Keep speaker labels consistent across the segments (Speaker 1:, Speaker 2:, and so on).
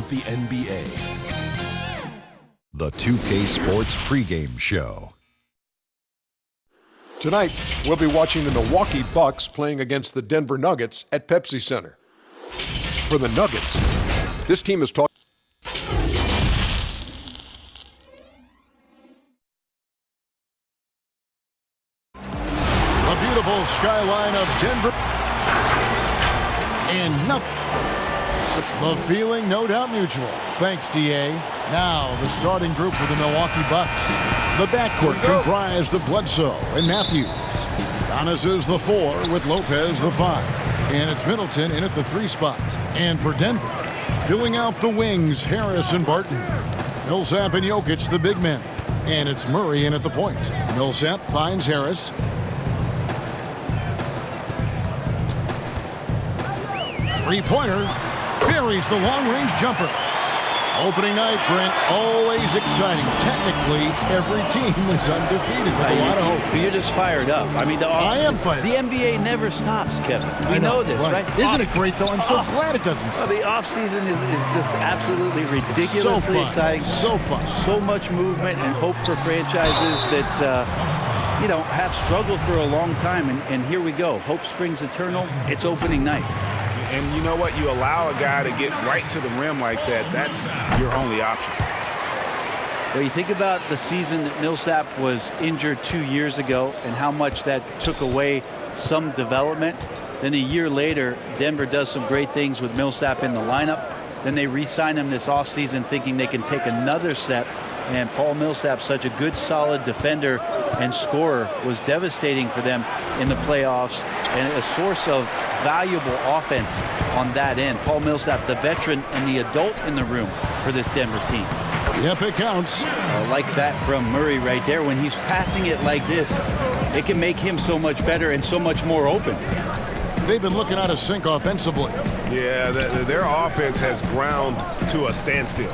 Speaker 1: of the NBA.
Speaker 2: The 2K Sports pregame show.
Speaker 3: Tonight, we'll be watching the Milwaukee Bucks playing against the Denver Nuggets at Pepsi Center. For the Nuggets, this team is talking.
Speaker 4: A beautiful skyline of Denver. And nothing. The feeling, no doubt mutual. Thanks, DA. Now, the starting group for the Milwaukee Bucks. The backcourt comprised of Bledsoe and Matthews. Giannis is the 4 with Lopez the 5. And it's Middleton in at the 3 spot. And for Denver, filling out the wings, Harris and Barton. Millsap and Jokic, the big men. And it's Murray in at the point. Millsap finds Harris. Three-pointer. Buries the long-range jumper. Opening night, Brent, always exciting. Technically, every team is undefeated with a lot of hope.
Speaker 5: You're just fired up. I mean,
Speaker 4: I am fired up.
Speaker 5: The NBA never stops, Kevin. We know this, right?
Speaker 4: Isn't it great, though? I'm so glad it doesn't stop.
Speaker 5: The offseason is just absolutely ridiculously exciting.
Speaker 4: So fun.
Speaker 5: So much movement and hope for franchises that, have struggled for a long time. And here we go. Hope springs eternal. It's opening night.
Speaker 6: And you know what? You allow a guy to get right to the rim like that, that's your only option.
Speaker 5: Well, you think about the season that Millsap was injured 2 years ago and how much that took away some development. Then a year later, Denver does some great things with Millsap in the lineup. Then they re-sign him this offseason thinking they can take another step. And Paul Millsap, such a good, solid defender and scorer, was devastating for them in the playoffs and a source of valuable offense on that end. Paul Millsap, the veteran and the adult in the room for this Denver team.
Speaker 4: Yep, it counts.
Speaker 5: I like that from Murray right there. When he's passing it like this, it can make him so much better and so much more open.
Speaker 4: They've been looking out of sync offensively.
Speaker 6: Yeah, their offense has ground to a standstill.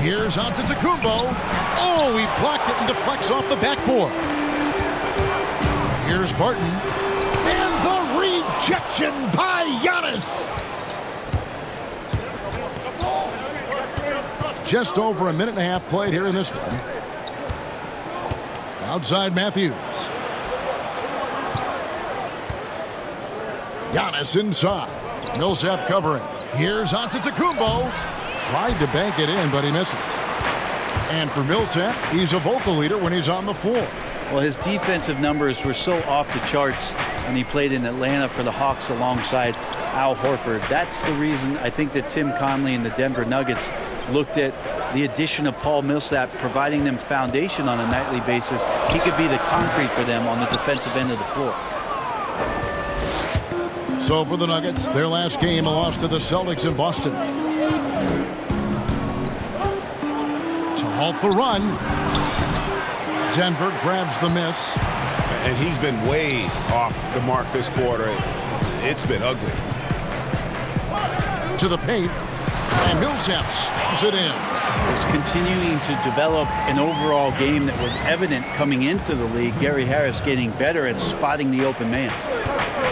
Speaker 4: Here's Antetokounmpo. Oh, he blocked it and deflects off the backboard. Here's Barton. And the rejection by Giannis. Just over a minute and a half played here in this one. Outside Matthews. Giannis inside. Millsap covering. Here's Antetokounmpo. Tried to bank it in, but he misses. And for Millsap, he's a vocal leader when he's on the floor.
Speaker 5: Well, his defensive numbers were so off the charts when he played in Atlanta for the Hawks alongside Al Horford. That's the reason I think that Tim Connelly and the Denver Nuggets looked at the addition of Paul Millsap, providing them foundation on a nightly basis. He could be the concrete for them on the defensive end of the floor.
Speaker 4: So for the Nuggets, their last game, a loss to the Celtics in Boston. To halt the run, Denver grabs the miss.
Speaker 6: And he's been way off the mark this quarter. It's been ugly.
Speaker 4: To the paint, and Millsap slams it in.
Speaker 5: Was continuing to develop an overall game that was evident coming into the league. Gary Harris getting better at spotting the open man.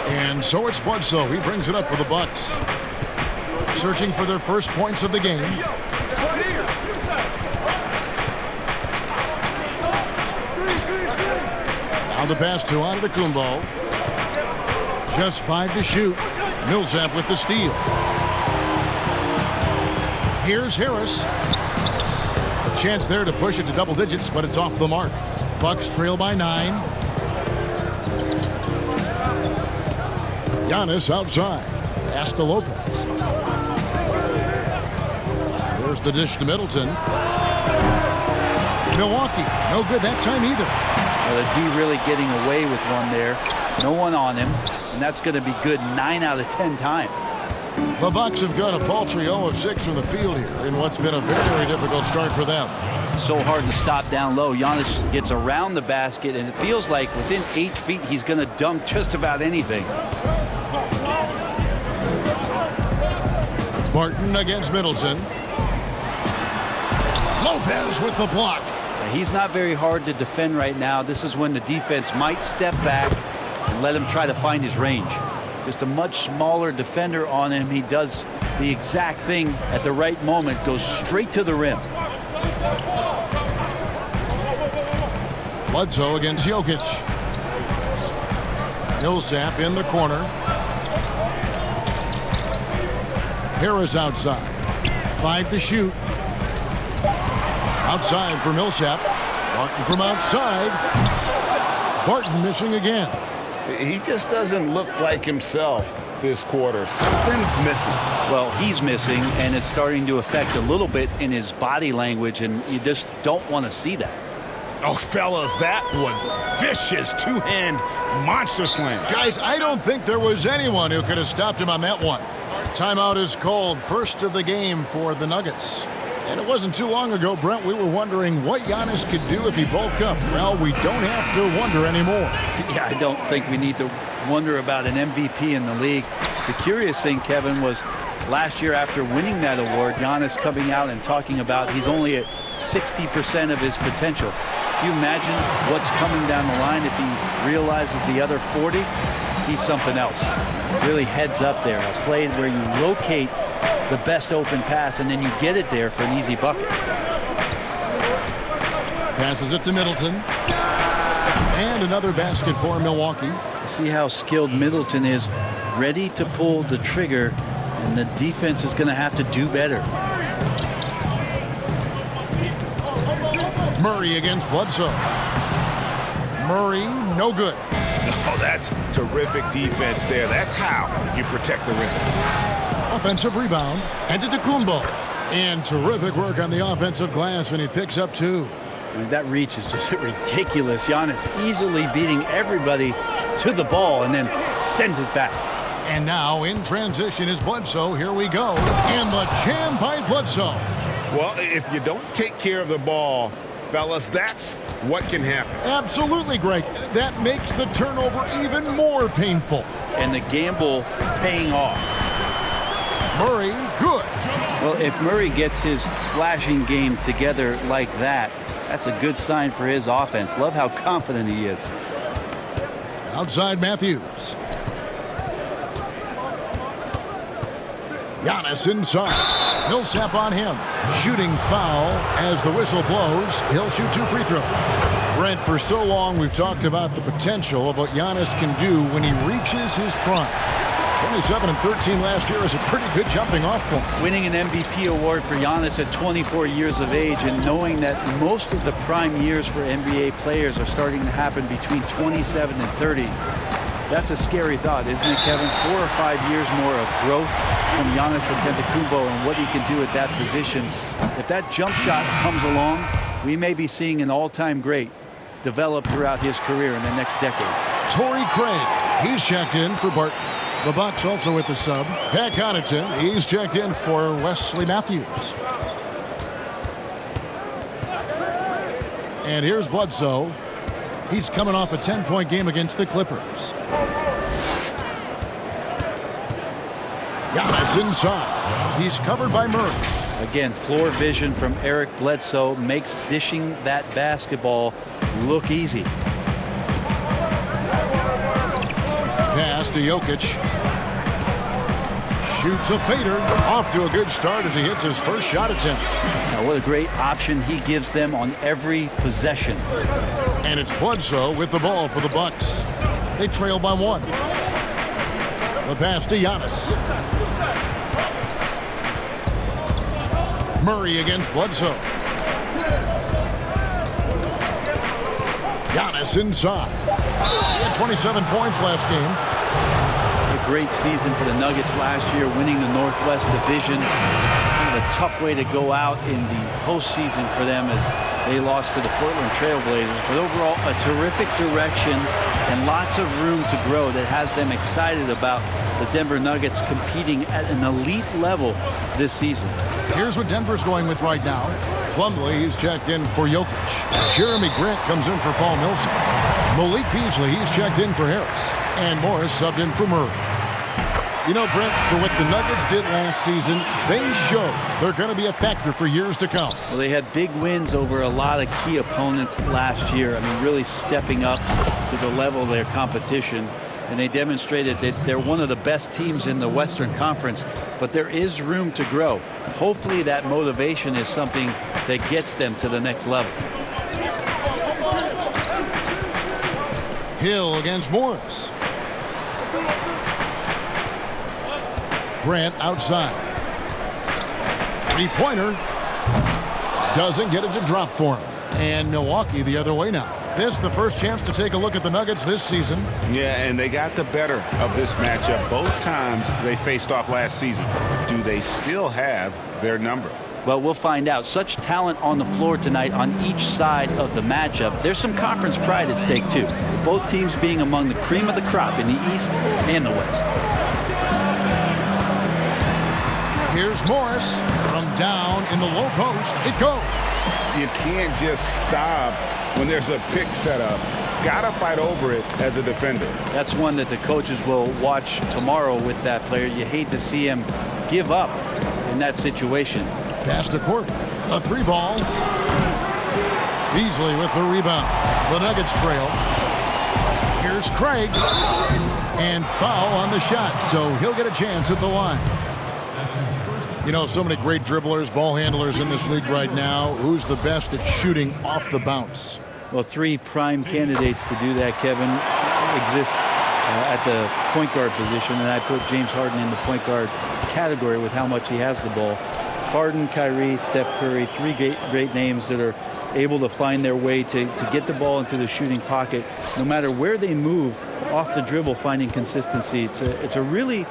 Speaker 4: And so it's Bledsoe. He brings it up for the Bucks. Searching for their first points of the game. Now the pass to Antetokounmpo. Just 5 to shoot. Millsap with the steal. Here's Harris. A chance there to push it to double digits, but it's off the mark. Bucks trail by 9. Giannis outside. Pass to Lopez. There's the dish to Middleton. Milwaukee, no good that time either.
Speaker 5: Well, the D really getting away with one there. No one on him, and that's going to be good 9 out of 10 times.
Speaker 4: The Bucks have got a paltry 0 of 6 from the field here in what's been a very difficult start for them.
Speaker 5: So hard to stop down low. Giannis gets around the basket, and it feels like within 8 feet he's going to dunk just about anything.
Speaker 4: Barton against Middleton. Lopez with the block.
Speaker 5: He's not very hard to defend right now. This is when the defense might step back and let him try to find his range. Just a much smaller defender on him. He does the exact thing at the right moment, goes straight to the rim.
Speaker 4: Bledsoe against Jokic. Millsap in the corner. Harris outside. 5 to shoot. Outside for Millsap. Barton from outside. Barton missing again.
Speaker 6: He just doesn't look like himself this quarter. Something's missing.
Speaker 5: Well, he's missing, and it's starting to affect a little bit in his body language, and you just don't want to see that.
Speaker 6: Oh, fellas, that was vicious two-hand monster slam.
Speaker 4: Guys, I don't think there was anyone who could have stopped him on that one. Timeout is called. First of the game for the Nuggets. And it wasn't too long ago, Brent, we were wondering what Giannis could do if he bulked up. Well, we don't have to wonder anymore.
Speaker 5: Yeah, I don't think we need to wonder about an MVP in the league. The curious thing, Kevin, was last year after winning that award, Giannis coming out and talking about he's only at 60% of his potential. Can you imagine what's coming down the line if he realizes the other 40? He's something else. Really heads up there. A play where you locate the best open pass and then you get it there for an easy bucket.
Speaker 4: Passes it to Middleton. And another basket for Milwaukee.
Speaker 5: See how skilled Middleton is, ready to pull the trigger, and the defense is going to have to do better.
Speaker 4: Murray against Bledsoe. Murray, no good.
Speaker 6: Oh, that's terrific defense there. That's how you protect the rim.
Speaker 4: Offensive rebound. And to Kumbo. And terrific work on the offensive glass, and he picks up 2.
Speaker 5: I mean, that reach is just ridiculous. Giannis easily beating everybody to the ball and then sends it back.
Speaker 4: And now in transition is Bledsoe. Here we go. And the jam by Bledsoe.
Speaker 6: Well, if you don't take care of the ball, fellas, that's what can happen.
Speaker 4: Absolutely, Greg. That makes the turnover even more painful.
Speaker 5: And the gamble paying off.
Speaker 4: Murray, good.
Speaker 5: Well, if Murray gets his slashing game together like that, that's a good sign for his offense. Love how confident he is.
Speaker 4: Outside Matthews. Giannis inside. Millsap on him. Shooting foul as the whistle blows. He'll shoot 2 free throws. Brent, for so long we've talked about the potential of what Giannis can do when he reaches his prime. 27 and 13 last year is a pretty good jumping off point.
Speaker 5: Winning an MVP award for Giannis at 24 years of age, and knowing that most of the prime years for NBA players are starting to happen between 27 and 30. That's a scary thought, isn't it, Kevin? 4 or 5 years more of growth from Giannis Antetokounmpo and what he can do at that position. If that jump shot comes along, we may be seeing an all-time great develop throughout his career in the next decade.
Speaker 4: Torrey Craig, he's checked in for Barton. The Bucks also with the sub. Pat Connaughton, he's checked in for Wesley Matthews. And here's Bledsoe. He's coming off a 10-point game against the Clippers. Giannis inside. He's covered by Murray.
Speaker 5: Again, floor vision from Eric Bledsoe makes dishing that basketball look easy.
Speaker 4: Pass to Jokic. Shoots a fader. Off to a good start as he hits his first shot attempt.
Speaker 5: Now, what a great option he gives them on every possession.
Speaker 4: And it's Bledsoe with the ball for the Bucks. They trail by 1. The pass to Giannis. Murray against Bledsoe. Giannis inside. He had 27 points last game.
Speaker 5: A great season for the Nuggets last year, winning the Northwest Division. Kind of a tough way to go out in the postseason for them as they lost to the Portland Trail Blazers. But overall, a terrific direction and lots of room to grow that has them excited about the Denver Nuggets competing at an elite level this season.
Speaker 4: Here's what Denver's going with right now. Plumlee, he's checked in for Jokic. Jeremy Grant comes in for Paul Millsap. Malik Beasley, he's checked in for Harris. And Morris subbed in for Murray. You know, Brent, for what the Nuggets did last season, they show they're going to be a factor for years to come.
Speaker 5: Well, they had big wins over a lot of key opponents last year. I mean, really stepping up to the level of their competition. and they demonstrated that they're one of the best teams in the Western Conference, but there is room to grow. Hopefully that motivation is something that gets them to the next level.
Speaker 4: Hill against Morris. Grant outside. Three-pointer. Doesn't get it to drop for him. And Milwaukee the other way now. This the first chance to take a look at the Nuggets this season.
Speaker 6: Yeah, and they got the better of this matchup both times they faced off last season. Do they still have their number?
Speaker 5: Well, we'll find out. Such talent on the floor tonight on each side of the matchup. There's some conference pride at stake, too. Both teams being among the cream of the crop in the East and the West.
Speaker 4: Here's Morris from down in the low post. It goes.
Speaker 6: You can't just stop when there's a pick set up. Gotta fight over it as a defender.
Speaker 5: That's one that the coaches will watch tomorrow with that player. You hate to see him give up in that situation.
Speaker 4: Pass to court. A three ball. Beasley with the rebound. The Nuggets trail. Here's Craig. And foul on the shot, so he'll get a chance at the line. You know, so many great dribblers, ball handlers in this league right now. Who's the best at shooting off the bounce?
Speaker 5: Well, three prime candidates to do that, Kevin, exist at the point guard position, and I put James Harden in the point guard category with how much he has the ball. Harden, Kyrie, Steph Curry, three great names that are able to find their way to get the ball into the shooting pocket. No matter where they move off the dribble, finding consistency. It's a really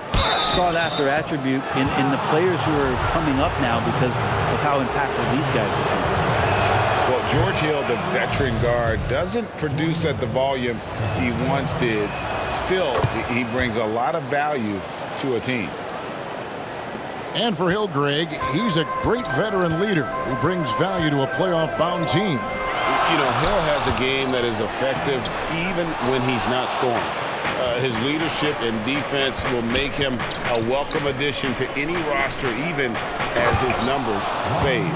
Speaker 5: sought-after attribute in the players who are coming up now because of how impactful these guys are.
Speaker 6: Well, George Hill, the veteran guard, doesn't produce at the volume he once did. Still, he brings a lot of value to a team.
Speaker 4: And for Hill, Greg, he's a great veteran leader who brings value to a playoff-bound team.
Speaker 6: You know, Hill has a game that is effective even when he's not scoring. His leadership and defense will make him a welcome addition to any roster, even as his numbers fade.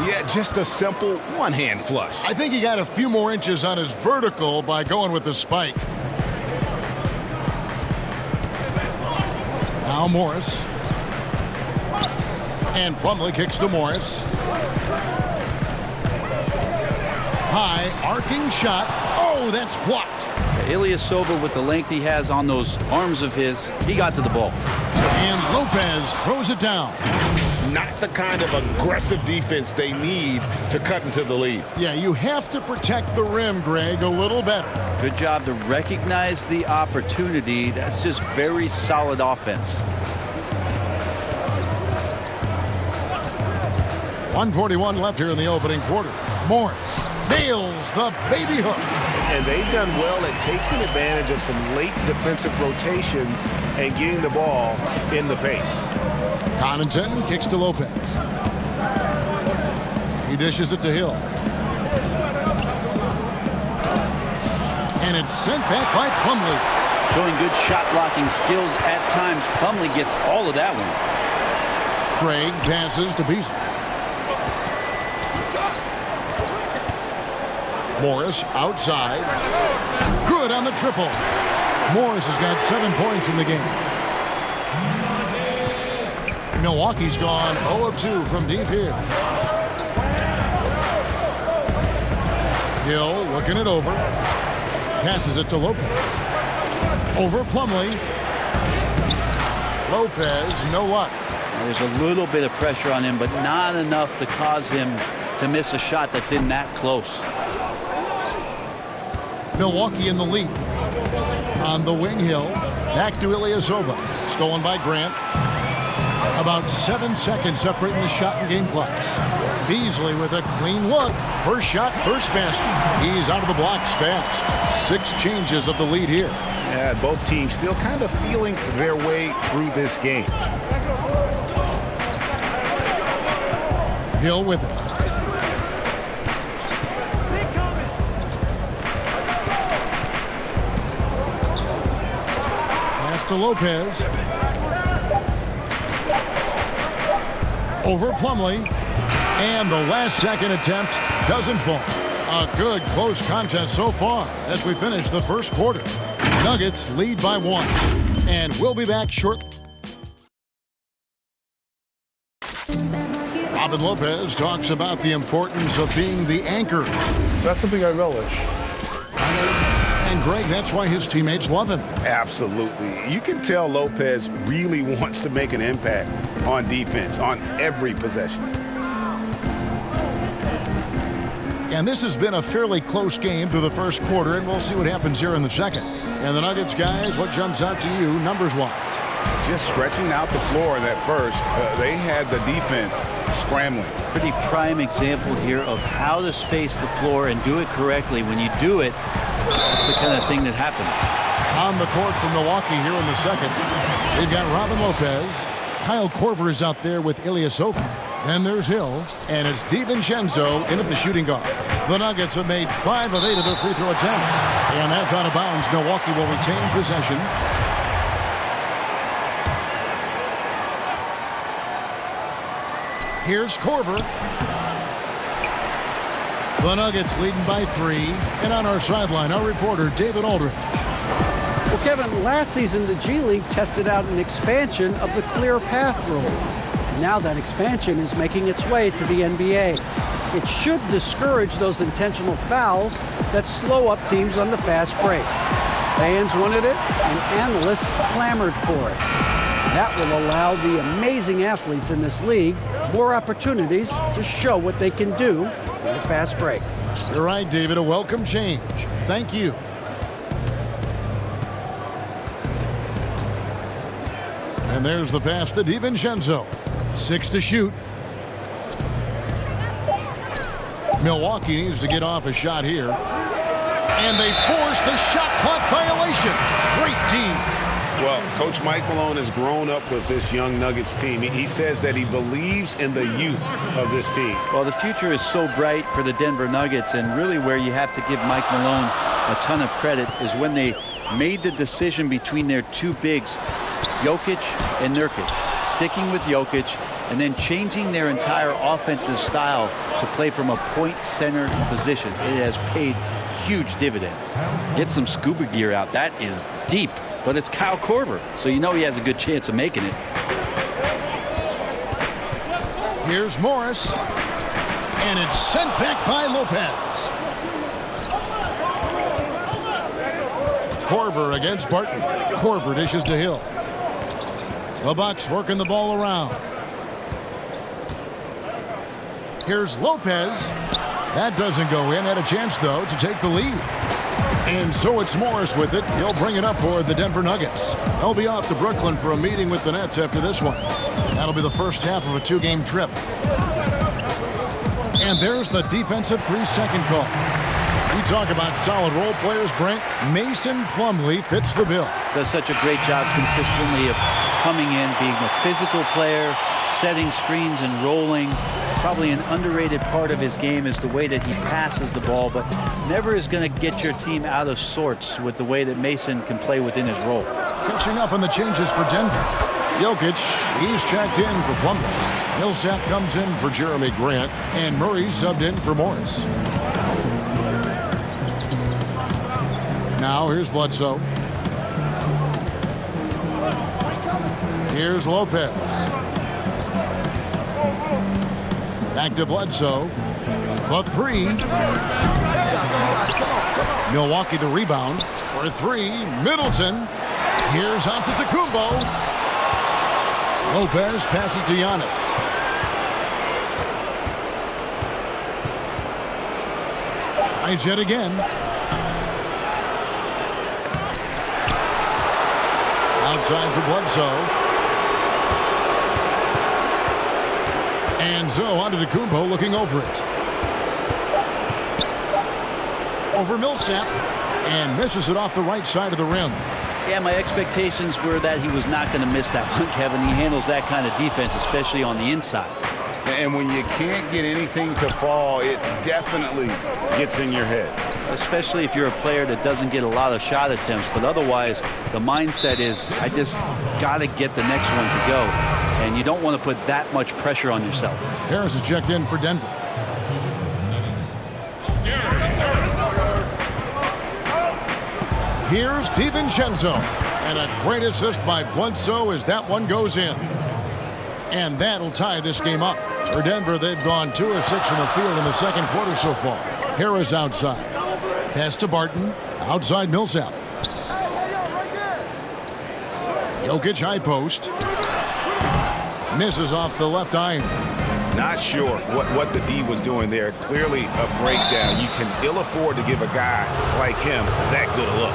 Speaker 6: Yeah, just a simple one-hand flush.
Speaker 4: I think he got a few more inches on his vertical by going with the spike. Now Morris. And Plumlee kicks to Morris. High arcing shot. Oh, that's blocked.
Speaker 5: Ilyasova, with the length he has on those arms of his, he got to the ball.
Speaker 4: And Lopez throws it down.
Speaker 6: Not the kind of aggressive defense they need to cut into the lead.
Speaker 4: Yeah, you have to protect the rim, Greg, a little better.
Speaker 5: Good job to recognize the opportunity. That's just very solid offense.
Speaker 4: 1:41 left here in the opening quarter. Morris nails the baby hook.
Speaker 6: And they've done well at taking advantage of some late defensive rotations and getting the ball in the paint.
Speaker 4: Connaughton kicks to Lopez. He dishes it to Hill. And it's sent back by Plumlee.
Speaker 5: Showing good shot blocking skills at times. Plumlee gets all of that one.
Speaker 4: Craig passes to Beasley. Morris outside. Good on the triple. Morris has got 7 points in the game. Milwaukee's gone 0 of 2 from deep here. Hill looking it over. Passes it to Lopez. Over Plumlee. Lopez, no luck.
Speaker 5: There's a little bit of pressure on him, but not enough to cause him to miss a shot that's in that close.
Speaker 4: Milwaukee in the lead. On the wing, Hill. Back to Ilyasova. Stolen by Grant. About 7 seconds separating the shot and game clocks. Beasley with a clean look. First shot, first basket. He's out of the blocks fast. 6 changes of the lead here.
Speaker 6: Yeah, both teams still kind of feeling their way through this game.
Speaker 4: Hill with it. To Lopez. Over Plumlee. And the last second attempt doesn't fall. A good close contest so far as we finish the first quarter. Nuggets lead by 1. And we'll be back shortly. Robin Lopez talks about the importance of being the anchor.
Speaker 1: That's something I relish.
Speaker 4: And Greg, that's why his teammates love him.
Speaker 6: Absolutely. You can tell Lopez really wants to make an impact on defense, on every possession.
Speaker 4: And this has been a fairly close game through the first quarter, and we'll see what happens here in the second. And the Nuggets, guys, what jumps out to you numbers-wise?
Speaker 6: Just stretching out the floor in that first, they had the defense scrambling.
Speaker 5: Pretty prime example here of how to space the floor and do it correctly. When you do it, that's the kind of thing that happens.
Speaker 4: On the court for Milwaukee here in the second, they've got Robin Lopez. Kyle Korver is out there with Ilyasova. Then there's Hill, and it's DiVincenzo in at the shooting guard. The Nuggets have made 5 of 8 of their free throw attempts. And that's out of bounds. Milwaukee will retain possession. Here's Korver. The Nuggets leading by 3. And on our sideline, our reporter, David Aldridge.
Speaker 7: Well, Kevin, last season the G League tested out an expansion of the clear path rule. And now that expansion is making its way to the NBA. It should discourage those intentional fouls that slow up teams on the fast break. Fans wanted it, and analysts clamored for it. That will allow the amazing athletes in this league more opportunities to show what they can do in a fast break.
Speaker 4: You're right, David. A welcome change. Thank you. And there's the pass to DiVincenzo. 6 to shoot. Milwaukee needs to get off a shot here. And they force the shot clock violation. Great team.
Speaker 6: Well, Coach Mike Malone has grown up with this young Nuggets team. He says that he believes in the youth of this team.
Speaker 5: Well, the future is so bright for the Denver Nuggets, and really where you have to give Mike Malone a ton of credit is when they made the decision between their 2 bigs, Jokic and Nurkic, sticking with Jokic and then changing their entire offensive style to play from a point center position. It has paid huge dividends. Get some scuba gear out. That is deep. But it's Kyle Korver, so you know he has a good chance of making it.
Speaker 4: Here's Morris. And it's sent back by Lopez. Korver against Barton. Korver dishes to Hill. The Bucks working the ball around. Here's Lopez. That doesn't go in. Had a chance, though, to take the lead. And so it's Morris with it. He'll bring it up for the Denver Nuggets. They'll be off to Brooklyn for a meeting with the Nets after this one. That'll be the first half of a 2-game trip. And there's the defensive 3-second call. We talk about solid role players, Brent. Mason Plumlee fits the bill.
Speaker 5: Does such a great job consistently of coming in, being a physical player, setting screens and rolling. Probably an underrated part of his game is the way that he passes the ball, but never is going to get your team out of sorts with the way that Mason can play within his role.
Speaker 4: Catching up on the changes for Denver. Jokic, he's checked in for Plumlee. Millsap comes in for Jeremy Grant, and Murray subbed in for Morris. Now here's Bledsoe. Here's Lopez. Back to Bledsoe. The 3. Milwaukee the rebound. For 3, Middleton. Here's Antetokounmpo. Lopez passes to Giannis. Tries yet again. Outside for Bledsoe. And so Antetokounmpo looking over it. Over Millsap. And misses it off the right side of the rim.
Speaker 5: Yeah, my expectations were that he was not going to miss that one, Kevin. He handles that kind of defense, especially on the inside.
Speaker 6: And when you can't get anything to fall, it definitely gets in your head.
Speaker 5: Especially if you're a player that doesn't get a lot of shot attempts. But otherwise, the mindset is, I just got to get the next one to go. And you don't want to put that much pressure on yourself.
Speaker 4: Harris is checked in for Denver. Here's DiVincenzo. And a great assist by Bledsoe as that one goes in. And that'll tie this game up. For Denver, they've gone 2 of 6 in the field in the second quarter so far. Harris outside. Pass to Barton. Outside Millsap. Jokic high post. Misses off the left iron.
Speaker 6: Not sure what the D was doing there. Clearly a breakdown. You can ill afford to give a guy like him that good a look.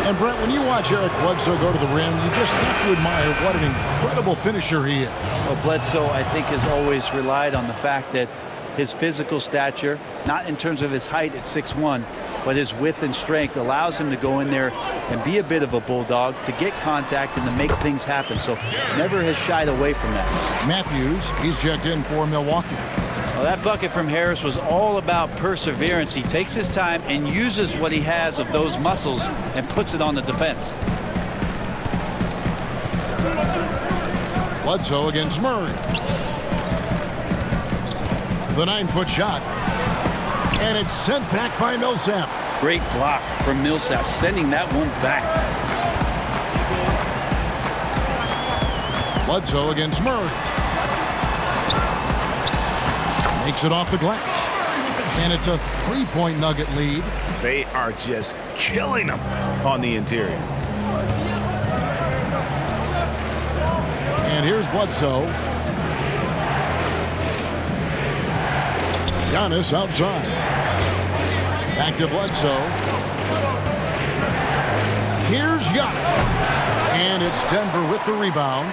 Speaker 4: And Brent, when you watch Eric Bledsoe go to the rim, you just have to admire what an incredible finisher he is.
Speaker 5: Well, Bledsoe, I think, has always relied on the fact that his physical stature, not in terms of his height at 6'1", but his width and strength allows him to go in there and be a bit of a bulldog, to get contact and to make things happen. So never has shied away from that.
Speaker 4: Matthews, he's checked in for Milwaukee.
Speaker 5: Well, that bucket from Harris was all about perseverance. He takes his time and uses what he has of those muscles and puts it on the defense.
Speaker 4: Bledsoe against Murray. The 9-foot shot. And it's sent back by Millsap.
Speaker 5: Great block from Millsap, sending that one back.
Speaker 4: Bledsoe against Murray. Makes it off the glass. And it's a 3-point Nugget lead.
Speaker 6: They are just killing them on the interior.
Speaker 4: And here's Bledsoe. Giannis outside. Back to Bledsoe. Here's Giannis. And it's Denver with the rebound.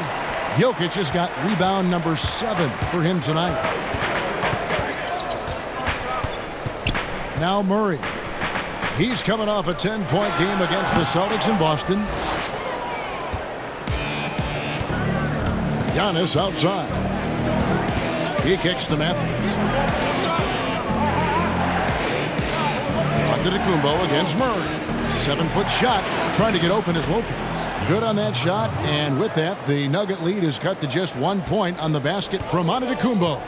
Speaker 4: Jokic has got rebound number 7 for him tonight. Now Murray. He's coming off a 10-point game against the Celtics in Boston. Giannis outside. He kicks to Matthews. Antetokounmpo against Murray. 7-foot shot. Trying to get open is Lopez. Good on that shot. And with that, the Nugget lead is cut to just 1 point on the basket from Antetokounmpo.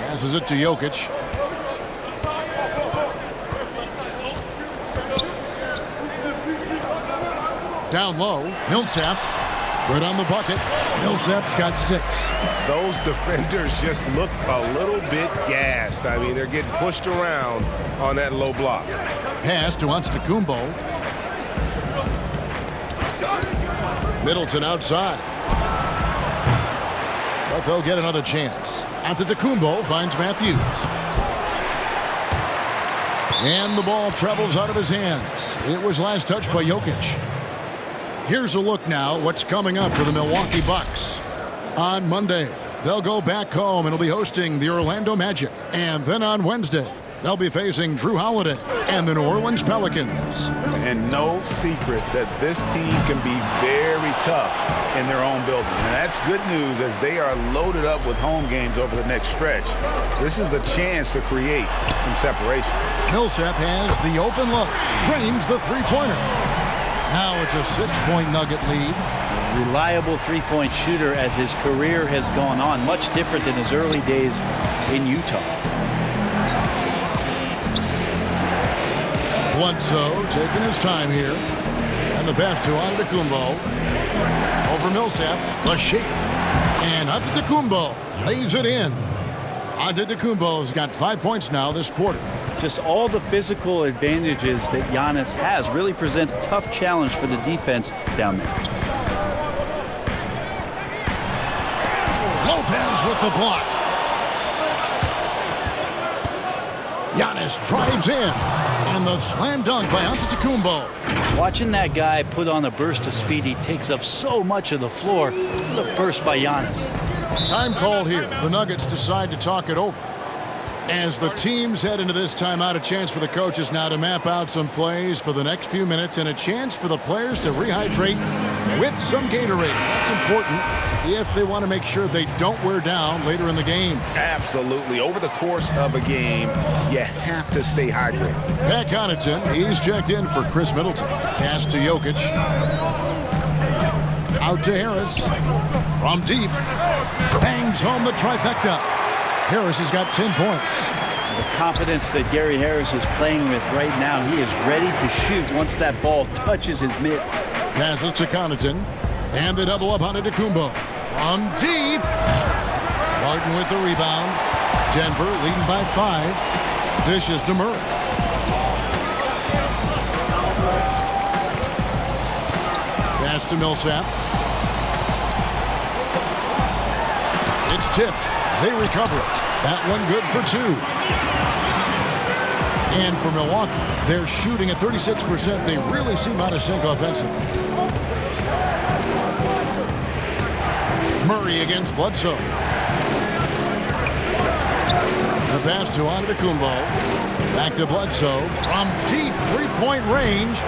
Speaker 4: Passes it to Jokic. Down low. Millsap. Good on the bucket. Millsap's got 6.
Speaker 6: Those defenders just look a little bit gassed. I mean, they're getting pushed around on that low block.
Speaker 4: Pass to Antetokounmpo. Middleton outside. But they'll get another chance. Antetokounmpo finds Matthews. And the ball travels out of his hands. It was last touched by Jokic. Here's a look now what's coming up for the Milwaukee Bucks. On Monday, they'll go back home and will be hosting the Orlando Magic. And then on Wednesday, they'll be facing Drew Holiday and the New Orleans Pelicans.
Speaker 6: And no secret that this team can be very tough in their own building. And that's good news as they are loaded up with home games over the next stretch. This is a chance to create some separation.
Speaker 4: Millsap has the open look. Drains the three-pointer. Now it's a 6-point Nugget lead.
Speaker 5: Reliable three-point shooter as his career has gone on. Much different than his early days in Utah.
Speaker 4: Bledsoe taking his time here. And the pass to Antetokounmpo. Over Millsap. The shake. And Antetokounmpo lays it in. Antetokounmpo's got 5 points now this quarter.
Speaker 5: Just all the physical advantages that Giannis has really present a tough challenge for the defense down there.
Speaker 4: Lopez with the block. Giannis drives in. And the slam dunk by Antetokounmpo.
Speaker 5: Watching that guy put on a burst of speed, he takes up so much of the floor. What a burst by Giannis.
Speaker 4: Time called here. The Nuggets decide to talk it over. As the teams head into this timeout, a chance for the coaches now to map out some plays for the next few minutes and a chance for the players to rehydrate with some Gatorade. That's important if they want to make sure they don't wear down later in the game.
Speaker 6: Absolutely. Over the course of a game, you have to stay hydrated.
Speaker 4: Pat Connaughton, he's checked in for Chris Middleton. Pass to Jokic. Out to Harris. From deep. Bangs home the trifecta. Harris has got 10 points.
Speaker 5: The confidence that Gary Harris is playing with right now, he is ready to shoot once that ball touches his mitts.
Speaker 4: Passes to Connaughton. And the double up on Antetokounmpo. From deep. Martin with the rebound. Denver leading by 5. Dishes to Murray. Pass to Millsap. It's tipped. They recover it. That one good for 2. And for Milwaukee, they're shooting at 36%. They really seem out of sync offensively. Murray against Bledsoe. The pass to Antetokounmpo. Back to Bledsoe. From deep three-point range.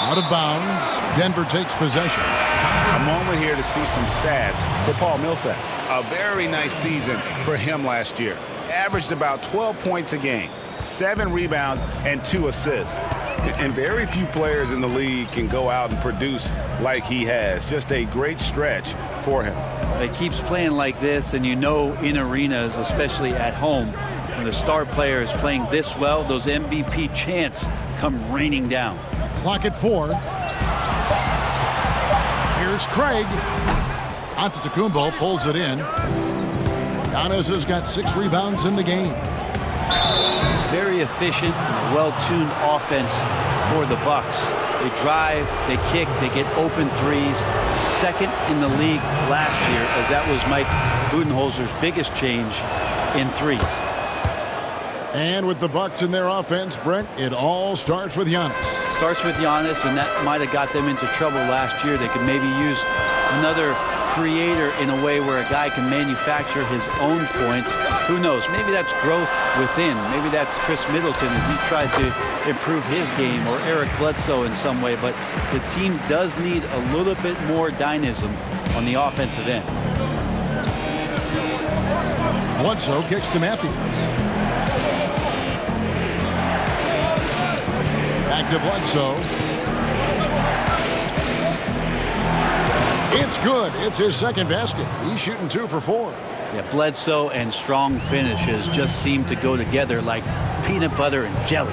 Speaker 4: Out of bounds. Denver takes possession.
Speaker 6: A moment here to see some stats for Paul Millsap. A very nice season for him last year. Averaged about 12 points a game, 7 rebounds, and 2 assists. And very few players in the league can go out and produce like he has. Just a great stretch for him.
Speaker 5: He keeps playing like this, and you know in arenas, especially at home, when the star player is playing this well, those MVP chants come raining down.
Speaker 4: Clock at 4. Here's Craig. Antetokounmpo pulls it in. Giannis has got 6 rebounds in the game.
Speaker 5: It's very efficient, well-tuned offense for the Bucks. They drive, they kick, they get open threes. Second in the league last year, as that was Mike Budenholzer's biggest change in threes.
Speaker 4: And with the Bucks in their offense, Brent, it all starts with Giannis.
Speaker 5: Starts with Giannis, and that might have got them into trouble last year. They could maybe use another creator in a way where a guy can manufacture his own points. Who knows? Maybe that's growth within. Maybe that's Chris Middleton as he tries to improve his game, or Eric Bledsoe in some way. But the team does need a little bit more dynamism on the offensive end.
Speaker 4: Bledsoe kicks to Matthews. Back to Bledsoe. It's good. It's his second basket. He's shooting 2 for 4.
Speaker 5: Yeah, Bledsoe and strong finishes just seem to go together like peanut butter and jelly.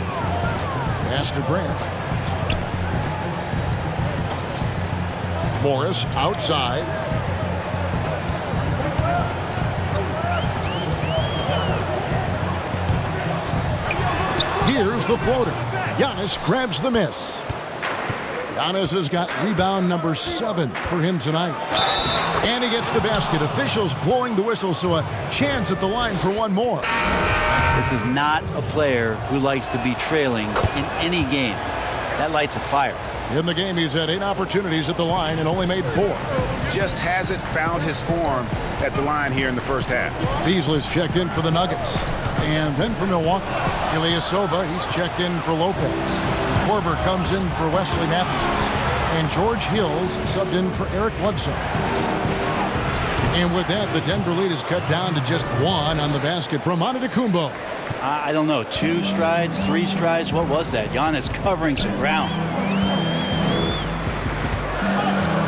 Speaker 4: Pass to Grant. Morris outside. Here's the floater. Giannis grabs the miss. Giannis has got rebound number 7 for him tonight. And he gets the basket. Officials blowing the whistle, so a chance at the line for one more.
Speaker 5: This is not a player who likes to be trailing in any game. That lights a fire.
Speaker 4: In the game, he's had 8 opportunities at the line and only made 4.
Speaker 6: Just hasn't found his form at the line here in the first half.
Speaker 4: Beasley's checked in for the Nuggets. And then for Milwaukee, Ilyasova, he's checked in for Lopez. Korver comes in for Wesley Matthews. And George Hills subbed in for Eric Bledsoe. And with that, the Denver lead is cut down to just 1 on the basket from Antetokounmpo.
Speaker 5: I don't know, 2 strides, 3 strides, what was that? Giannis covering some ground.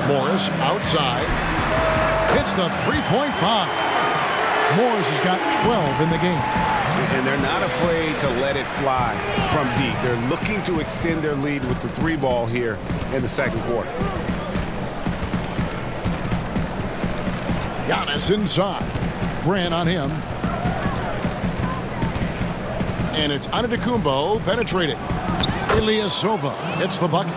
Speaker 4: Morris outside. Hits the three-point bomb. Morris has got 12 in the game.
Speaker 6: And they're not afraid to let it fly from deep. They're looking to extend their lead with the 3 ball here in the second quarter.
Speaker 4: Giannis inside. Grant on him. And it's Antetokounmpo penetrating. Ilyasova hits the bucket.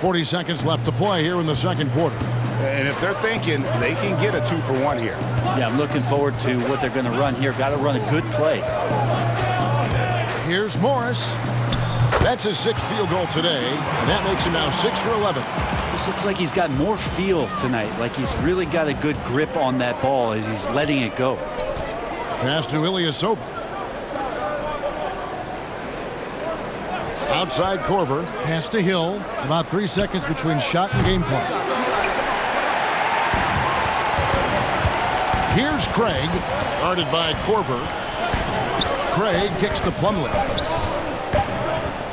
Speaker 4: 40 seconds left to play here in the second quarter.
Speaker 6: And if they're thinking they can get a 2 for 1 here.
Speaker 5: Yeah, I'm looking forward to what they're going to run here. Got to run a good play.
Speaker 4: Here's Morris. That's his 6th field goal today, and that makes him now 6 for 11.
Speaker 5: This looks like he's got more feel tonight, like he's really got a good grip on that ball as he's letting it go.
Speaker 4: Pass to Ilyasova. Outside Korver. Pass to Hill. About 3 seconds between shot and game clock. Here's Craig, guarded by Korver. Craig kicks to Plumlee.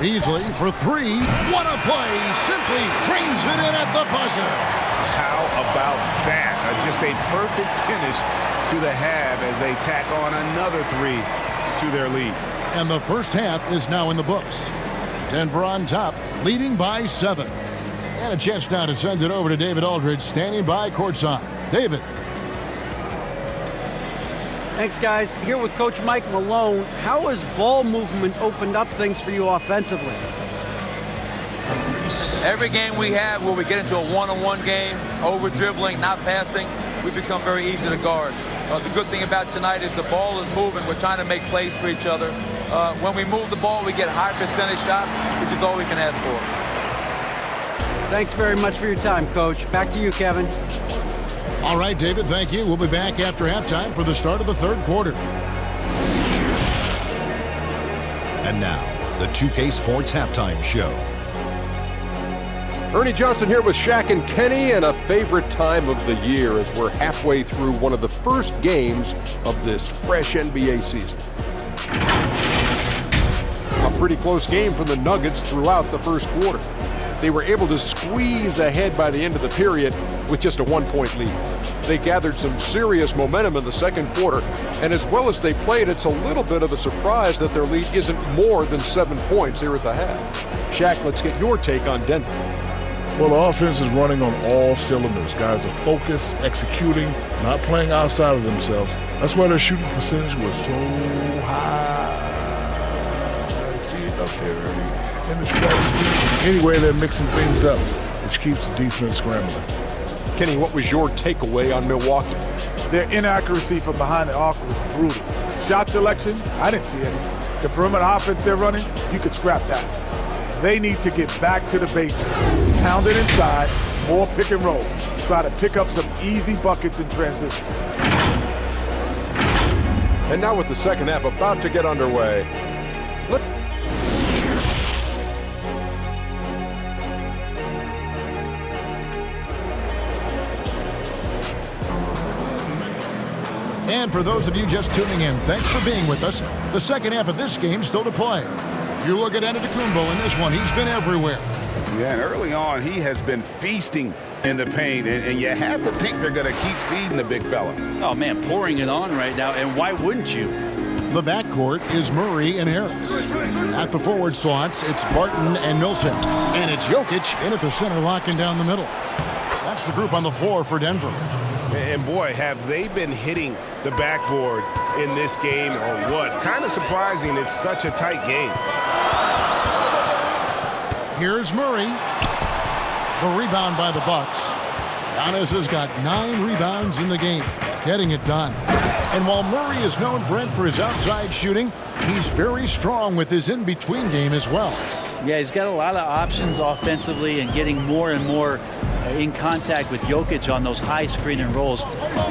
Speaker 4: Beasley for 3. What a play! Simply drains it in at the buzzer.
Speaker 6: How about that? A just a perfect finish to the half as they tack on another 3 to their lead.
Speaker 4: And the first half is now in the books. Denver on top, leading by 7. And a chance now to send it over to David Aldridge, standing by courtside. David.
Speaker 7: Thanks, guys. Here with Coach Mike Malone. How has ball movement opened up things for you offensively?
Speaker 8: Every game we have where we get into a one-on-one game, over dribbling, not passing, we become very easy to guard. The good thing about tonight is the ball is moving. We're trying to make plays for each other. When we move the ball, we get high percentage shots, which is all we can ask for.
Speaker 7: Thanks very much for your time, Coach. Back to you, Kevin.
Speaker 4: All right, David, thank you. We'll be back after halftime for the start of the third quarter.
Speaker 2: And now, the 2K Sports Halftime Show.
Speaker 3: Ernie Johnson here with Shaq and Kenny, and a favorite time of the year as we're halfway through one of the first games of this fresh NBA season. A pretty close game for the Nuggets throughout the first quarter. They were able to squeeze ahead by the end of the period with just a 1-point lead. They gathered some serious momentum in the second quarter, and as well as they played, it's a little bit of a surprise that their lead isn't more than 7 points here at the half. Shaq, let's get your take on Denver.
Speaker 1: Well, the offense is running on all cylinders. Guys are focused, executing, not playing outside of themselves. That's why their shooting percentage was so high. See it up there, Ernie. And the strategy. Anyway, they're mixing things up, which keeps the defense scrambling.
Speaker 3: Kenny, what was your takeaway on Milwaukee?
Speaker 9: Their inaccuracy from behind the arc was brutal. Shot selection, I didn't see any. The perimeter offense they're running, you could scrap that. They need to get back to the basics. Pound it inside, more pick and roll. Try to pick up some easy buckets in transition.
Speaker 3: And now with the second half about to get underway.
Speaker 4: And for those of you just tuning in, thanks for being with us. The second half of this game still to play. You look at Antetokounmpo in this one. He's been everywhere.
Speaker 6: Yeah, and early on, he has been feasting in the paint, and you have to think they're going to keep feeding the big fella.
Speaker 5: Oh, man, pouring it on right now, and why wouldn't you?
Speaker 4: The backcourt is Murray and Harris. At the forward slots, it's Barton and Millsap. And it's Jokic in at the center, locking down the middle. That's the group on the floor for Denver.
Speaker 6: And boy, have they been hitting the backboard in this game or what? Kind of surprising it's such a tight game.
Speaker 4: Here's Murray. The rebound by the Bucks. Giannis has got 9 rebounds in the game, getting it done. And while Murray is known, Brent, for his outside shooting, he's very strong with his in-between game as well.
Speaker 5: Yeah, he's got a lot of options offensively and getting more and more in contact with Jokic on those high screen and rolls.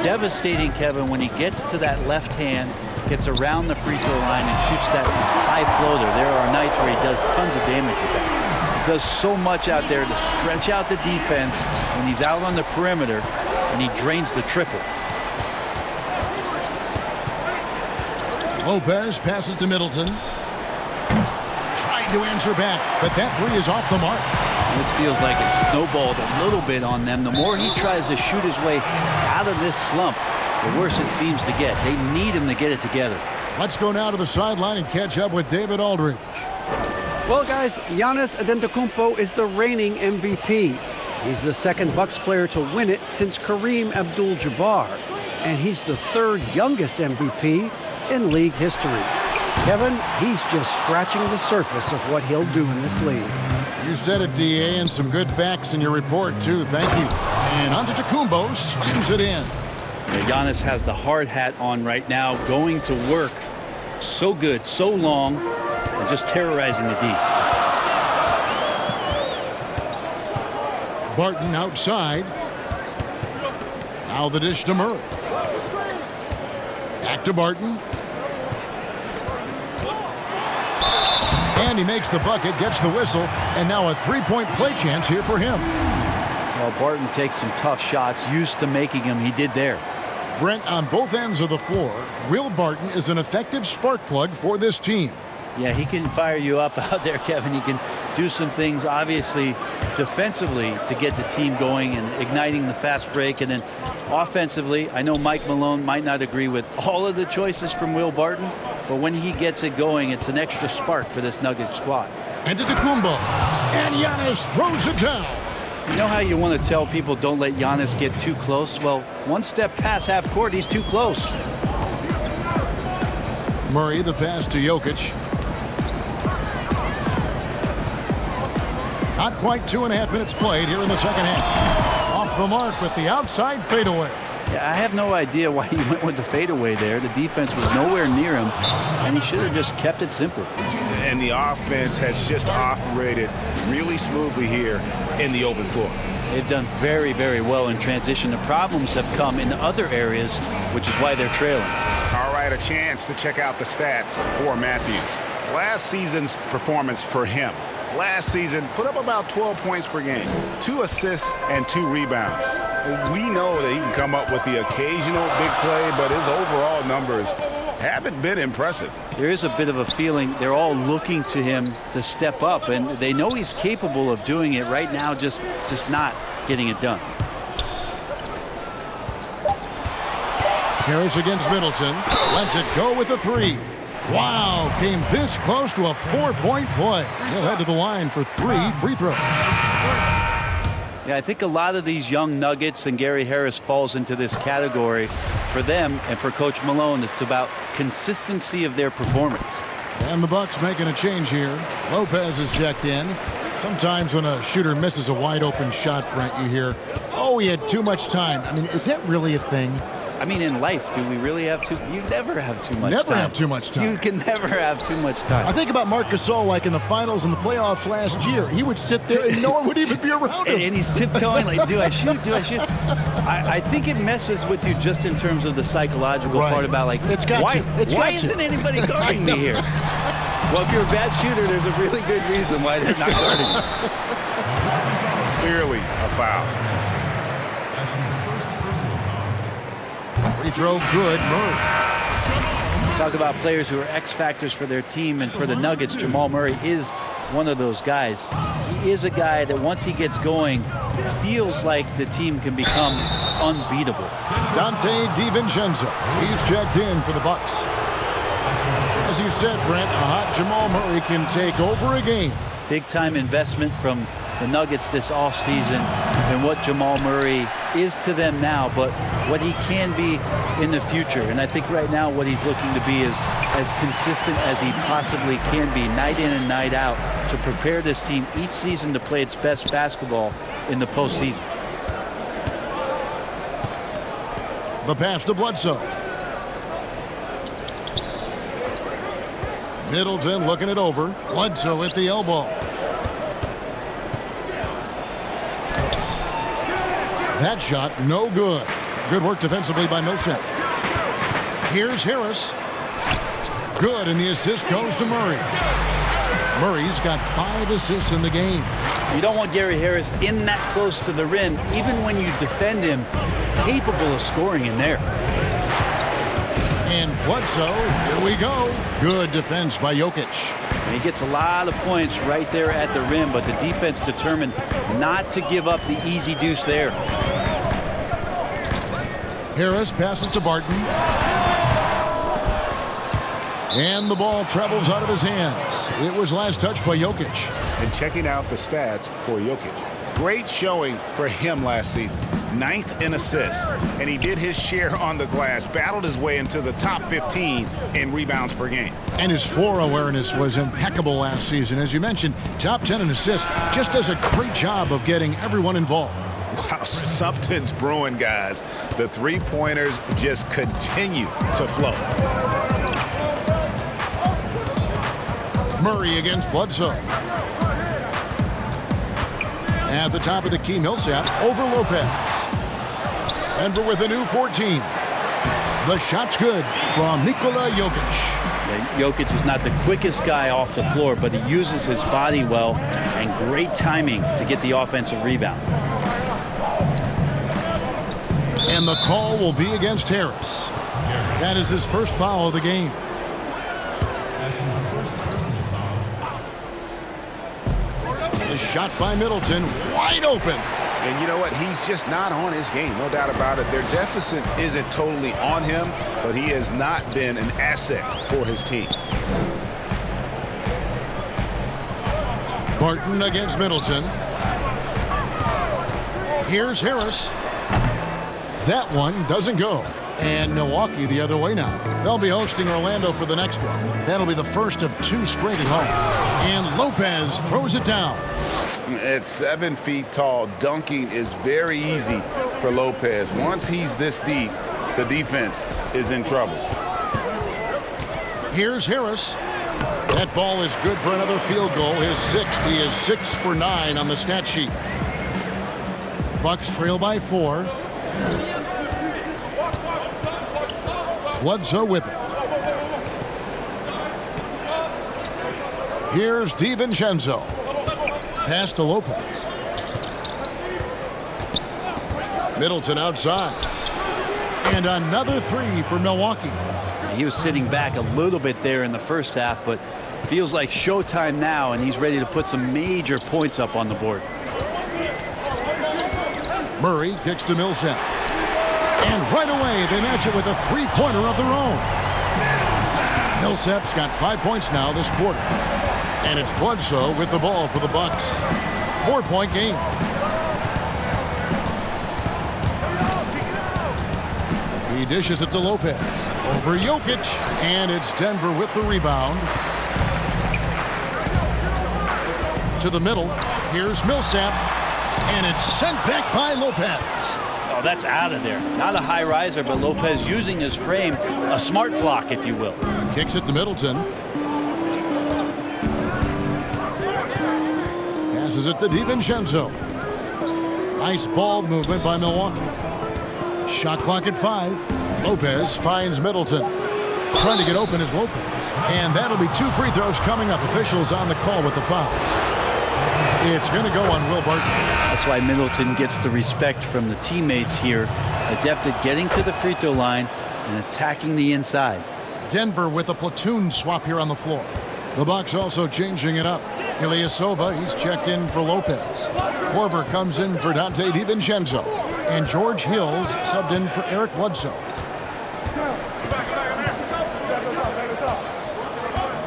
Speaker 5: Devastating, Kevin, when he gets to that left hand, gets around the free throw line and shoots that high floater. There are nights where he does tons of damage with that. He does so much out there to stretch out the defense when he's out on the perimeter, and he drains the triple.
Speaker 4: Lopez passes to Middleton. Tried to answer back, but that three is off the mark.
Speaker 5: This feels like it's snowballed a little bit on them. The more he tries to shoot his way out of this slump, the worse it seems to get. They need him to get it together.
Speaker 4: Let's go now to the sideline and catch up with David Aldridge.
Speaker 7: Well, guys, Giannis Antetokounmpo is the reigning MVP. He's the second Bucks player to win it since Kareem Abdul-Jabbar, and he's the third youngest MVP in league history. Kevin, he's just scratching the surface of what he'll do in this league.
Speaker 4: You said it, D.A., and some good facts in your report, too. Thank you. And Antetokounmpo slams it in.
Speaker 5: Giannis has the hard hat on right now, going to work. So good, so long, and just terrorizing the D.
Speaker 4: Barton outside. Now the dish to Murray. Back to Barton. And he makes the bucket, gets the whistle, and now a three-point play chance here for him.
Speaker 5: Well, Barton takes some tough shots, used to making them. He did there.
Speaker 4: Brent, on both ends of the floor, Will Barton is an effective spark plug for this team.
Speaker 5: Yeah, he can fire you up out there, Kevin. He can do some things, obviously, defensively to get the team going and igniting the fast break. And then offensively, I know Mike Malone might not agree with all of the choices from Will Barton, but when he gets it going, it's an extra spark for this Nugget squad.
Speaker 4: And Antetokounmpo. And Giannis throws it down.
Speaker 5: You know how you want to tell people don't let Giannis get too close? Well, one step past half court, he's too close.
Speaker 4: Murray, the pass to Jokic. Not quite 2.5 minutes played here in the second half. Off the mark with the outside fadeaway.
Speaker 5: Yeah, I have no idea why he went with the fadeaway there. The defense was nowhere near him, and he should have just kept it simple.
Speaker 6: And the offense has just operated really smoothly here in the open floor.
Speaker 5: They've done very, very well in transition. The problems have come in other areas, which is why they're trailing.
Speaker 6: All right, a chance to check out the stats for Matthews. Last season's performance for him. Last season, put up about 12 points per game, 2 assists and 2 rebounds. We know that he can come up with the occasional big play, but his overall numbers haven't been impressive.
Speaker 5: There is a bit of a feeling they're all looking to him to step up, and they know he's capable of doing it right now, just not getting it done.
Speaker 4: Harris against Middleton. Lets it go with a 3. Wow, came this close to a 4-point play. He'll head to the line for 3 free throws.
Speaker 5: Yeah, I think a lot of these young Nuggets, and Gary Harris falls into this category. For them and for Coach Malone, it's about consistency of their performance.
Speaker 4: And the Bucks making a change here. Lopez is checked in. Sometimes when a shooter misses a wide open shot, Brent, you hear, oh, he had too much time. I mean, is that really a thing?
Speaker 5: I mean, in life, do we really have too? You never have too much time.
Speaker 4: Never have too much time.
Speaker 5: You can never have too much time.
Speaker 4: I think about Marc Gasol, like in the finals and the playoffs last year. He would sit there and no one would even be around him.
Speaker 5: And he's tiptoeing like, do I shoot? Do I shoot? I think it messes with you just in terms of the psychological part about like, why isn't anybody guarding me here? Well, if you're a bad shooter, there's a really good reason why they're not guarding you.
Speaker 6: Clearly a foul.
Speaker 4: Free throw good, Murray.
Speaker 5: Talk about players who are X factors for their team, and for the Nuggets, Jamal Murray is one of those guys. He is a guy that once he gets going, feels like the team can become unbeatable.
Speaker 4: Dante DiVincenzo, he's checked in for the Bucks. As you said, Brent, a hot Jamal Murray can take over a game.
Speaker 5: Big time investment from the Nuggets this offseason and what Jamal Murray is to them now, but what he can be in the future. And I think right now what he's looking to be is as consistent as he possibly can be, night in and night out, to prepare this team each season to play its best basketball in the postseason.
Speaker 4: The pass to Bledsoe. Middleton looking it over. Bledsoe at the elbow. That shot, no good. Good work defensively by Millsap. Here's Harris. Good, and the assist goes to Murray. Murray's got 5 assists in the game.
Speaker 5: You don't want Gary Harris in that close to the rim, even when you defend him, capable of scoring in there.
Speaker 4: And Bledsoe, here we go. Good defense by Jokic.
Speaker 5: He gets a lot of points right there at the rim, but the defense determined not to give up the easy deuce there.
Speaker 4: Harris passes to Barton. And the ball travels out of his hands. It was last touched by Jokic.
Speaker 6: And checking out the stats for Jokic. Great showing for him last season. 9th in assists. And he did his share on the glass. Battled his way into the top 15 in rebounds per game.
Speaker 4: And his floor awareness was impeccable last season. As you mentioned, top 10 in assists. Just does a great job of getting everyone involved.
Speaker 6: Wow, something's brewing, guys. The three-pointers just continue to flow.
Speaker 4: Murray against Bledsoe. At the top of the key, Millsap over Lopez. Denver with a new 14. The shot's good from Nikola Jokic.
Speaker 5: Yeah, Jokic is not the quickest guy off the floor, but he uses his body well and great timing to get the offensive rebound.
Speaker 4: And the call will be against Harris. That is his first foul of the game. The shot by Middleton, wide open.
Speaker 6: And you know what? He's just not on his game, no doubt about it. Their deficit isn't totally on him, but he has not been an asset for his team.
Speaker 4: Barton against Middleton. Here's Harris. That one doesn't go. And Milwaukee the other way now. They'll be hosting Orlando for the next one. That'll be the first of 2 straight at home. And Lopez throws it down.
Speaker 6: At 7 feet tall, dunking is very easy for Lopez. Once he's this deep, the defense is in trouble.
Speaker 4: Here's Harris. That ball is good for another field goal. His 6th. He is 6 for 9 on the stat sheet. Bucks trail by 4. Bledsoe with it. Here's DiVincenzo. Pass to Lopez. Middleton outside. And another 3 for Milwaukee.
Speaker 5: He was sitting back a little bit there in the first half, but feels like showtime now, and he's ready to put some major points up on the board.
Speaker 4: Murray kicks to Millsap. And right away, they match it with a 3-pointer of their own. Millsap's got 5 points now this quarter. And it's Bledsoe with the ball for the Bucks. 4-point game. He dishes it to Lopez. Over Jokic. And it's Denver with the rebound. To the middle. Here's Millsap. And it's sent back by Lopez.
Speaker 5: Oh, that's out of there. Not a high riser, but Lopez using his frame, a smart block, if you will.
Speaker 4: Kicks it to Middleton. Passes it to DiVincenzo. Nice ball movement by Milwaukee. Shot clock at 5. Lopez finds Middleton. Trying to get open is Lopez. And that'll be 2 free throws coming up. Officials on the call with the foul. It's going to go on Will Barton.
Speaker 5: That's why Middleton gets the respect from the teammates here. Adept at getting to the free throw line and attacking the inside.
Speaker 4: Denver with a platoon swap here on the floor. The Bucks also changing it up. Ilyasova, he's checked in for Lopez. Korver comes in for Dante DiVincenzo. And George Hills subbed in for Eric Bledsoe.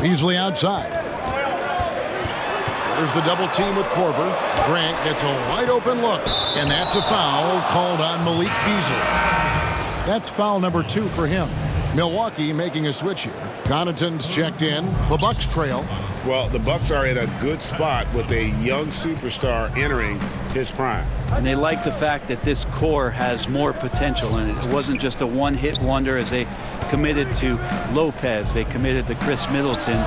Speaker 4: Beasley outside. There's the double team with Korver. Grant gets a wide open look. And that's a foul called on Malik Beasley. That's foul number 2 for him. Milwaukee making a switch here. Connaughton's checked in. The Bucks trail.
Speaker 6: Well, the Bucks are in a good spot with a young superstar entering his prime.
Speaker 5: And they like the fact that this core has more potential in it. It wasn't just a one-hit wonder as they committed to Lopez. They committed to Chris Middleton.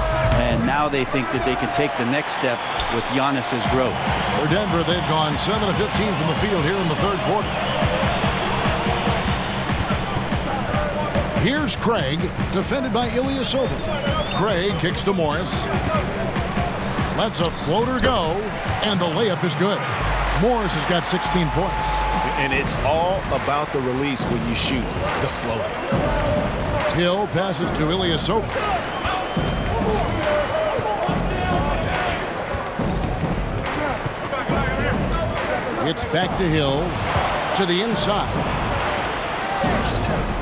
Speaker 5: And now they think that they can take the next step with Giannis's growth.
Speaker 4: For Denver, they've gone 7 of 15 from the field here in the third quarter. Here's Craig, defended by Ilyasova. Craig kicks to Morris. Lets a floater go, and the layup is good. Morris has got 16 points.
Speaker 6: And it's all about the release when you shoot the floater.
Speaker 4: Hill passes to Ilyasova. It's back to Hill, to the inside.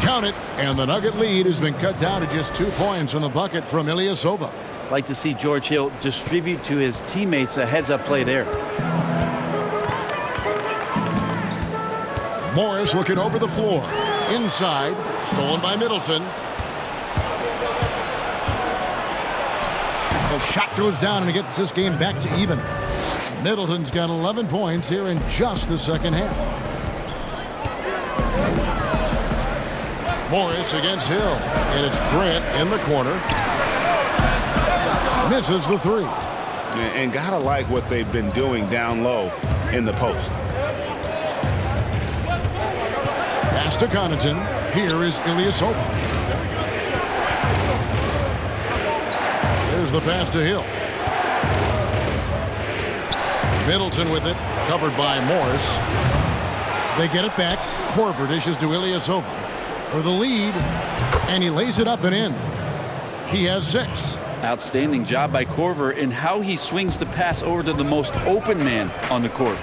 Speaker 4: Count it, and the Nugget lead has been cut down to just 2 points on the bucket from Ilyasova.
Speaker 5: Like to see George Hill distribute to his teammates a heads-up play there.
Speaker 4: Morris looking over the floor. Inside, stolen by Middleton. The shot goes down, and it gets this game back to even. Middleton's got 11 points here in just the second half. Morris against Hill, and it's Grant in the corner. Misses the 3.
Speaker 6: And gotta like what they've been doing down low in the post.
Speaker 4: Pass to Connaughton. Here is Ilyasova. There's the pass to Hill. Middleton with it, covered by Morris. They get it back. Korver dishes to Ilyasova for the lead, and he lays it up and in. He has 6.
Speaker 5: Outstanding job by Korver in how he swings the pass over to the most open man on the court.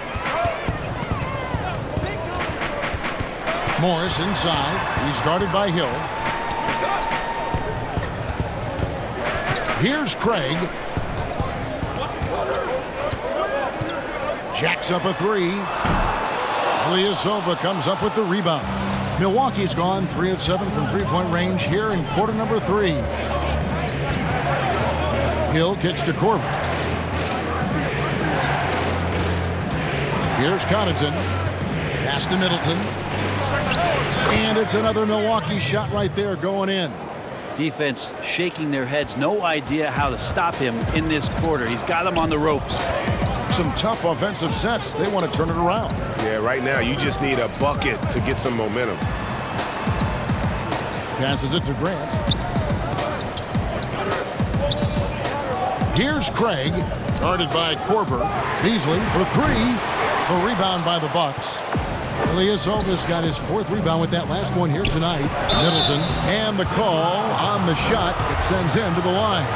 Speaker 4: Morris inside. He's guarded by Hill. Here's Craig. Jacks up a three. Ilyasova comes up with the rebound. Milwaukee's gone 3 of 7 from three-point range here in quarter number 3. Hill kicks to Korver. Here's Connaughton. Pass to Middleton. And it's another Milwaukee shot right there going in.
Speaker 5: Defense shaking their heads. No idea how to stop him in this quarter. He's got him on the ropes.
Speaker 4: Some tough offensive sets. They want to turn it around.
Speaker 6: Yeah, right now you just need a bucket to get some momentum.
Speaker 4: Passes it to Grant. Here's Craig, guarded by Korver. Beasley for 3. The rebound by the Bucks. Ilyasova's got his 4th rebound with that last one here tonight. Middleton, and the call on the shot. It sends him to the line.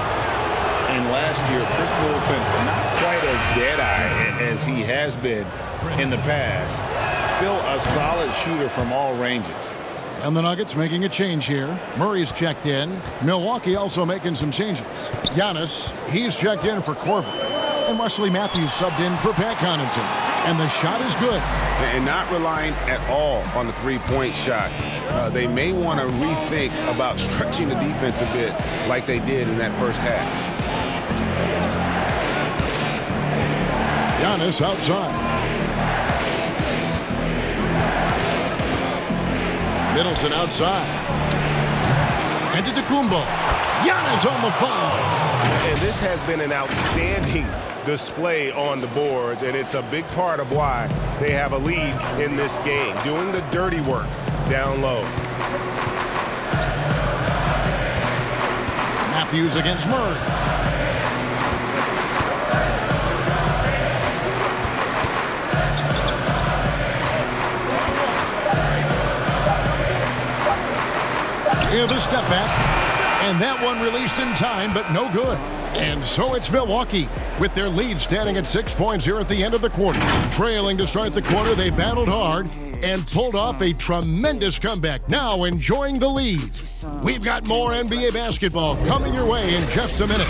Speaker 6: And last year, Chris Middleton, not quite as dead-eye as he has been in the past. Still a solid shooter from all ranges.
Speaker 4: And the Nuggets making a change here. Murray's checked in. Milwaukee also making some changes. Giannis, he's checked in for Korver. And Wesley Matthews subbed in for Pat Connaughton. And the shot is good.
Speaker 6: And not relying at all on the three-point shot. They may want to rethink about stretching the defense a bit like they did in that first half.
Speaker 4: Giannis outside. Middleton outside. Antetokounmpo. Giannis on the foul.
Speaker 6: And this has been an outstanding display on the boards, and it's a big part of why they have a lead in this game, doing the dirty work down low.
Speaker 4: Matthews against Murray. The step back, and that one released in time, but no good. And so it's Milwaukee with their lead standing at 6 points here at the end of the quarter. Trailing to start the quarter, they battled hard and pulled off a tremendous comeback. Now enjoying the lead. We've got more NBA basketball coming your way in just a minute.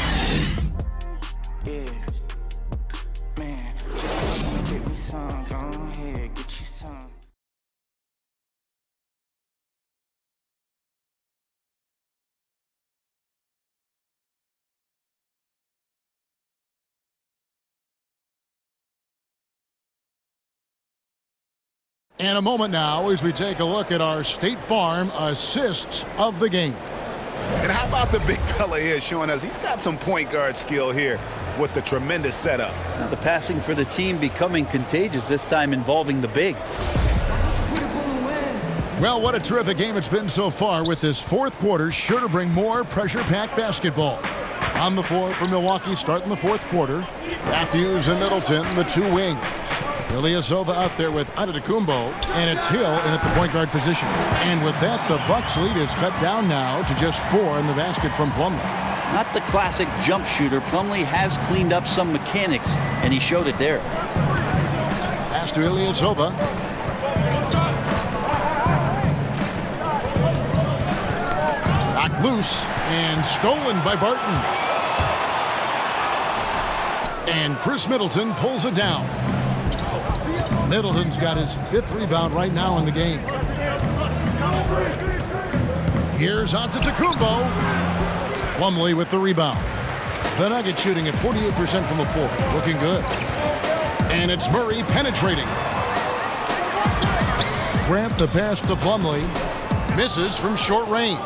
Speaker 4: And a moment now as we take a look at our State Farm assists of the game.
Speaker 6: And how about the big fella here showing us he's got some point guard skill here with the tremendous setup.
Speaker 5: Now the passing for the team becoming contagious, this time involving the big.
Speaker 4: Well, what a terrific game it's been so far, with this 4th quarter sure to bring more pressure-packed basketball. On the floor for Milwaukee starting the 4th quarter. Matthews and Middleton, the 2 wings. Ilyasova out there with Antetokounmpo, and it's Hill in at the point guard position. And with that, the Bucks lead is cut down now to just 4 in the basket from Plumlee.
Speaker 5: Not the classic jump shooter. Plumlee has cleaned up some mechanics, and he showed it there.
Speaker 4: Pass to Ilyasova. Knocked loose and stolen by Barton. And Chris Middleton pulls it down. Middleton's got his 5th rebound right now in the game. Here's Antetokounmpo. Plumlee with the rebound. The Nuggets shooting at 48% from the floor. Looking good. And it's Murray penetrating. Grant the pass to Plumlee. Misses from short range.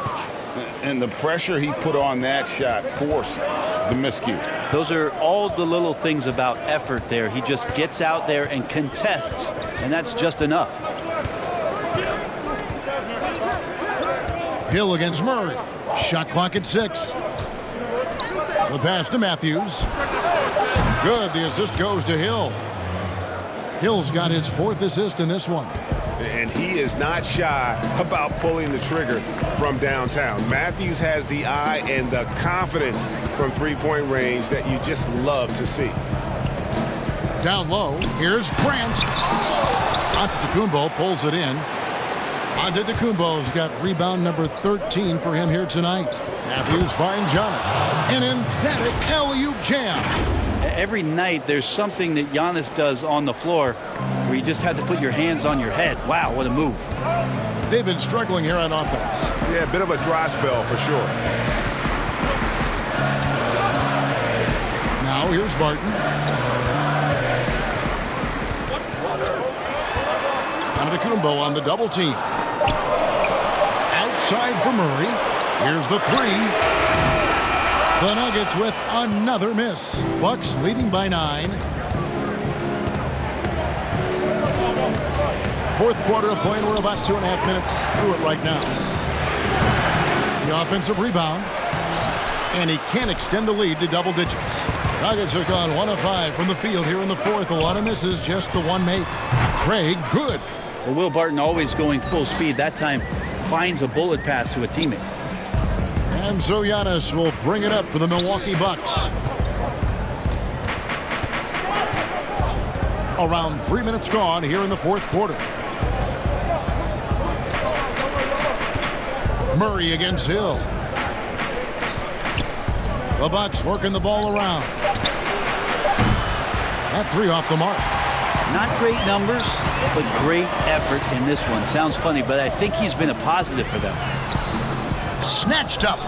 Speaker 6: And the pressure he put on that shot forced the miscue.
Speaker 5: Those are all the little things about effort there. He just gets out there and contests, and that's just enough.
Speaker 4: Hill against Murray. Shot clock at 6. The pass to Matthews. Good. The assist goes to Hill. Hill's got his 4th assist in this one.
Speaker 6: And he he is not shy about pulling the trigger from downtown. Matthews has the eye and the confidence from three-point range that you just love to see.
Speaker 4: Down low, here's Grant. Antetokounmpo pulls it in. Antetokounmpo's got rebound number 13 for him here tonight. Matthews finds Giannis. An emphatic alley-oop jam.
Speaker 5: Every night there's something that Giannis does on the floor where you just have to put your hands on your head. Wow, what a move.
Speaker 4: They've been struggling here on offense.
Speaker 6: Yeah, a bit of a dry spell for sure.
Speaker 4: Now here's Barton. Antetokounmpo on the double team. Outside for Murray. Here's the three. The Nuggets with another miss. Bucks leading by 9. Fourth quarter of play, and we're about 2.5 minutes through it right now. The offensive rebound. And he can't extend the lead to double digits. Nuggets have gone 1 of 5 from the field here in the fourth. A lot of misses, just the one make. Craig, good.
Speaker 5: Well, Will Barton always going full speed. That time finds a bullet pass to a teammate.
Speaker 4: And so Giannis will bring it up for the Milwaukee Bucks. Around 3 minutes gone here in the fourth quarter. Murray against Hill. The Bucks working the ball around. That three off the mark.
Speaker 5: Not great numbers, but great effort in this one. Sounds funny, but I think he's been a positive for them.
Speaker 4: Snatched up.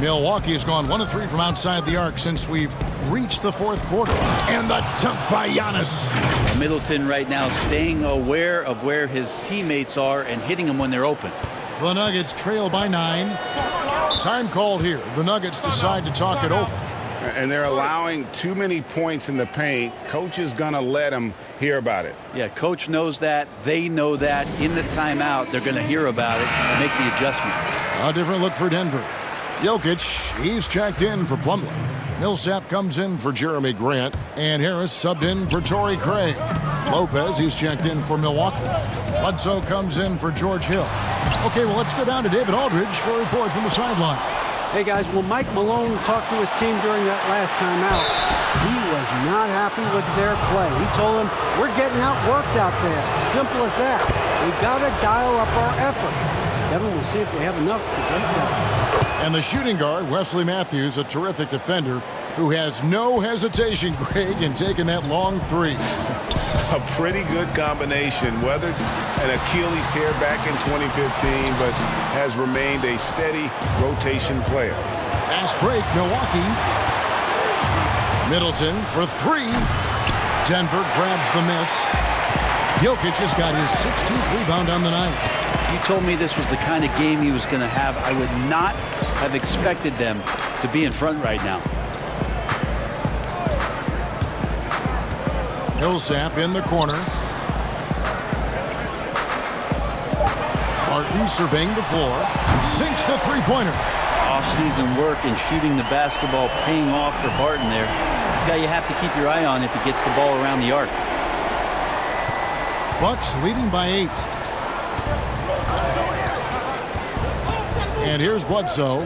Speaker 4: Milwaukee has gone 1 of 3 from outside the arc since we've reached the fourth quarter. And the dunk by Giannis.
Speaker 5: Middleton right now staying aware of where his teammates are and hitting them when they're open.
Speaker 4: The Nuggets trail by 9. Time called here. The Nuggets decide to talk it over.
Speaker 6: And they're allowing too many points in the paint. Coach is going to let them hear about it.
Speaker 5: Yeah, coach knows that. They know that. In the timeout, they're going to hear about it and make the adjustment.
Speaker 4: A different look for Denver. Jokic, he's checked in for Plumlee. Millsap comes in for Jeremy Grant. And Harris subbed in for Torrey Craig. Lopez, he's checked in for Milwaukee. Bledsoe comes in for George Hill. Okay, well, let's go down to David Aldridge for a report from the sideline.
Speaker 7: Hey, guys, well, Mike Malone talked to his team during that last time out. He was not happy with their play. He told them, we're getting outworked out there. Simple as that. We've got to dial up our effort. Kevin, we'll see if they have enough to get it done.
Speaker 4: And the shooting guard, Wesley Matthews, a terrific defender who has no hesitation, Greg, in taking that long three.
Speaker 6: A pretty good combination. Weathered an Achilles tear back in 2015, but has remained a steady rotation player.
Speaker 4: Fast break, Milwaukee. Middleton for 3. Denver grabs the miss. Jokic has got his 16th rebound on the night.
Speaker 5: You told me this was the kind of game he was going to have. I would not have expected them to be in front right now.
Speaker 4: Millsap in the corner. Martin surveying the floor. Sinks the three-pointer.
Speaker 5: Off-season work and shooting the basketball paying off for Barton there. This guy you have to keep your eye on if he gets the ball around the arc.
Speaker 4: Bucks leading by 8. And here's Bledsoe.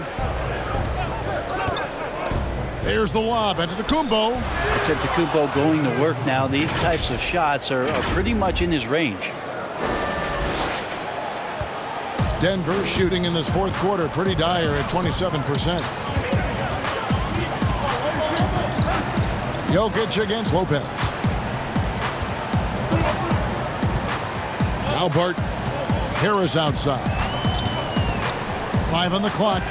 Speaker 4: There's the lob. Antetokounmpo.
Speaker 5: Antetokounmpo going to work now. These types of shots are pretty much in his range.
Speaker 4: Denver shooting in this fourth quarter pretty dire at 27%. Jokic against Lopez. Now Barton. Harris outside. 5 on the clock.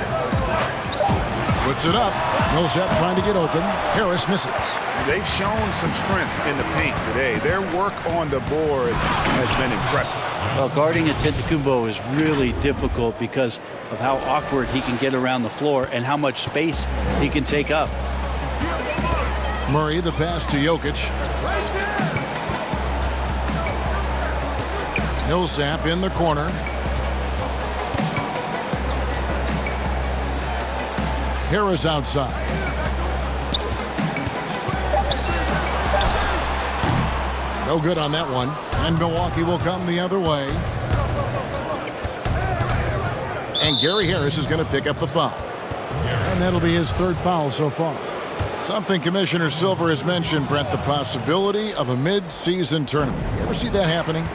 Speaker 4: Puts it up. Millsap trying to get open. Harris misses.
Speaker 6: They've shown some strength in the paint today. Their work on the boards has been impressive.
Speaker 5: Well, guarding Antetokounmpo is really difficult because of how awkward he can get around the floor and how much space he can take up.
Speaker 4: Murray, the pass to Jokic. Millsap in the corner. Harris outside. No good on that one. And Milwaukee will come the other way. And Gary Harris is going to pick up the foul. And that'll be his third foul so far. Something Commissioner Silver has mentioned, Brent, the possibility of a mid-season tournament. You ever see that happening?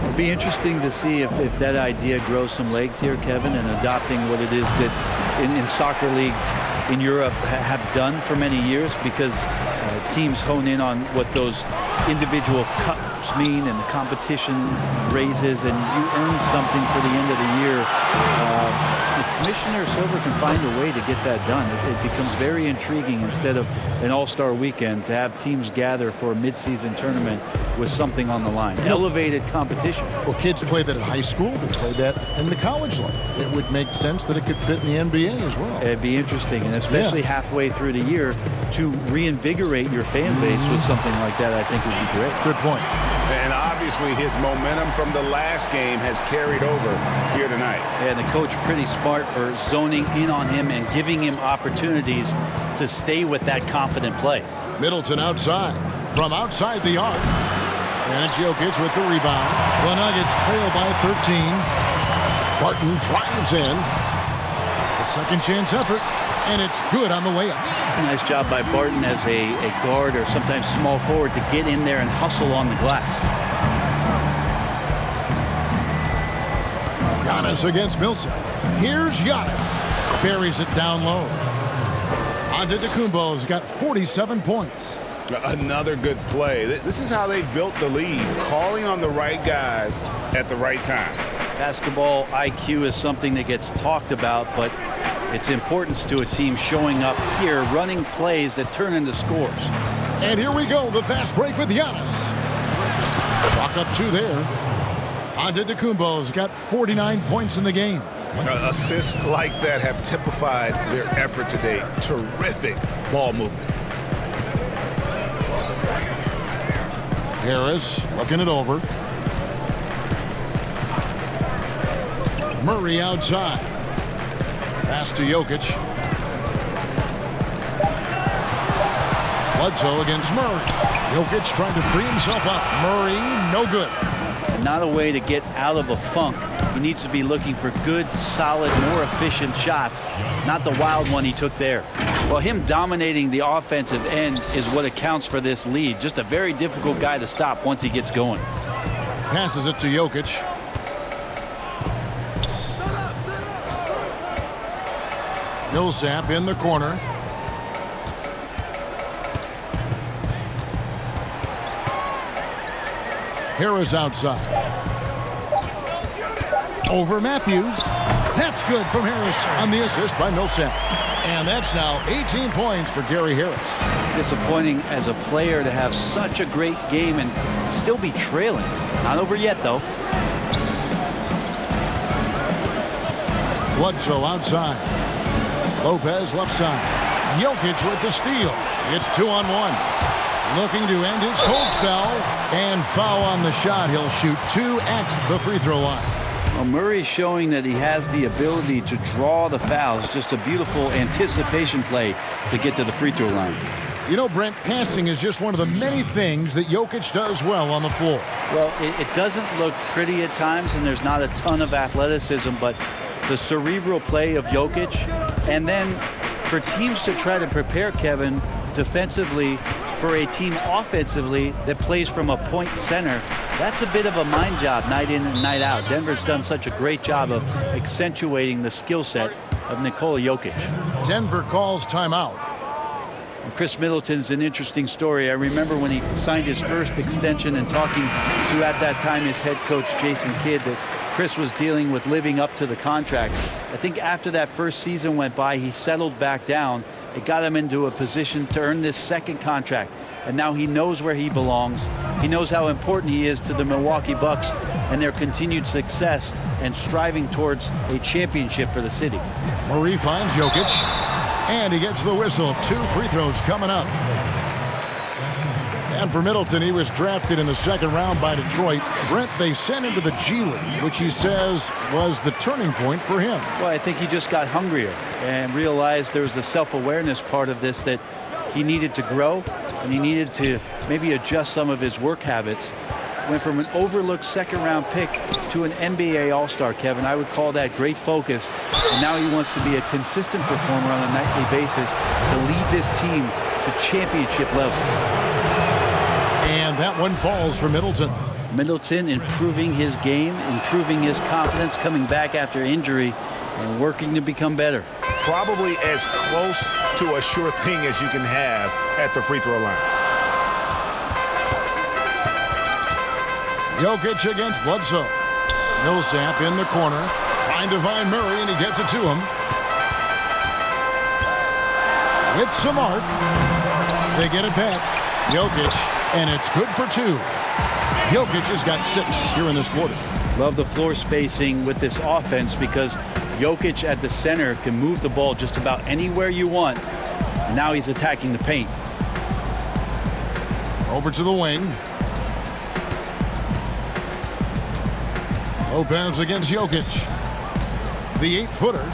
Speaker 5: It'll be interesting to see if that idea grows some legs here, Kevin, and adopting what it is that in soccer leagues in Europe have done for many years, because teams hone in on what those individual cups mean and the competition raises, and you earn something for the end of the year. If Commissioner Silver can find a way to get that done, it becomes very intriguing instead of an all-star weekend to have teams gather for a mid-season tournament with something on the line. Elevated competition.
Speaker 4: Well, kids play that in high school. They play that in the college level. It would make sense that it could fit in the NBA as well.
Speaker 5: It'd be interesting, and especially halfway through the year, to reinvigorate your fan base with something like that, I think would be great.
Speaker 4: Good point.
Speaker 6: And obviously his momentum from the last game has carried over here tonight.
Speaker 5: And the coach pretty smart for zoning in on him and giving him opportunities to stay with that confident play.
Speaker 4: Middleton outside. From outside the arc. And it's Jokic with the rebound. The Nuggets trail by 13. Barton drives in. A second chance effort. And it's good on the way up.
Speaker 5: Nice job by Barton as a guard or sometimes small forward to get in there and hustle on the glass.
Speaker 4: Giannis against Millsap. Here's Giannis. Buries it down low. Antetokounmpo's got 47 points.
Speaker 6: Another good play. This is how they built the lead, calling on the right guys at the right time.
Speaker 5: Basketball IQ is something that gets talked about, but its importance to a team showing up here, running plays that turn into scores.
Speaker 4: And here we go, the fast break with Giannis. Chalk up two there. Antetokounmpo's got 49 points in the game.
Speaker 6: Assists like that have typified their effort today. Terrific ball movement.
Speaker 4: Harris looking it over. Murray outside. Pass to Jokic. Bledsoe against Murray. Jokic trying to free himself up. Murray, no good.
Speaker 5: And not a way to get out of a funk. He needs to be looking for good, solid, more efficient shots, not the wild one he took there. Well, him dominating the offensive end is what accounts for this lead. Just a very difficult guy to stop once he gets going.
Speaker 4: Passes it to Jokic. Millsap in the corner. Harris outside. Over Matthews. That's good from Harris on the assist by Millsap. And that's now 18 points for Gary Harris.
Speaker 5: Disappointing as a player to have such a great game and still be trailing. Not over yet, though.
Speaker 4: Bledsoe outside. Lopez left side. Jokic with the steal. It's 2-on-1. Looking to end his cold spell. And foul on the shot. He'll shoot 2 at the free throw line.
Speaker 5: Well, Murray showing that he has the ability to draw the fouls. Just a beautiful anticipation play to get to the free throw line.
Speaker 4: You know, Brent, passing is just one of the many things that Jokic does well on the floor.
Speaker 5: Well, it doesn't look pretty at times, and there's not a ton of athleticism, but the cerebral play of Jokic, and then for teams to try to prepare Kevin defensively for a team offensively that plays from a point center, that's a bit of a mind job night in and night out. Denver's done such a great job of accentuating the skill set of Nikola Jokic.
Speaker 4: Denver calls timeout.
Speaker 5: Chris Middleton's an interesting story. I remember when he signed his first extension and talking to, at that time, his head coach, Jason Kidd, that Chris was dealing with living up to the contract. I think after that first season went by, he settled back down. It got him into a position to earn this second contract. And now he knows where he belongs. He knows how important he is to the Milwaukee Bucks and their continued success and striving towards a championship for the city.
Speaker 4: Murray finds Jokic. And he gets the whistle. 2 free throws coming up. And for Middleton, he was drafted in the second round by Detroit. Brent, they sent him to the G League, which he says was the turning point for him.
Speaker 5: Well, I think he just got hungrier and realized there was a self-awareness part of this that he needed to grow and he needed to maybe adjust some of his work habits. went from an overlooked second-round pick to an NBA All-Star, Kevin. I would call that great focus. And now he wants to be a consistent performer on a nightly basis to lead this team to championship level.
Speaker 4: And that one falls for Middleton.
Speaker 5: Middleton improving his game, improving his confidence, coming back after injury, and working to become better.
Speaker 6: Probably as close to a sure thing as you can have at the free throw line.
Speaker 4: Jokic against Bledsoe. Millsap in the corner, trying to find Murray, and he gets it to him. With some arc, they get it back. Jokic, and it's good for 2. Jokic has got 6 here in this quarter.
Speaker 5: Love the floor spacing with this offense because Jokic at the center can move the ball just about anywhere you want. And now he's attacking the paint.
Speaker 4: Over to the wing. Lopez against Jokic. The 8-footer.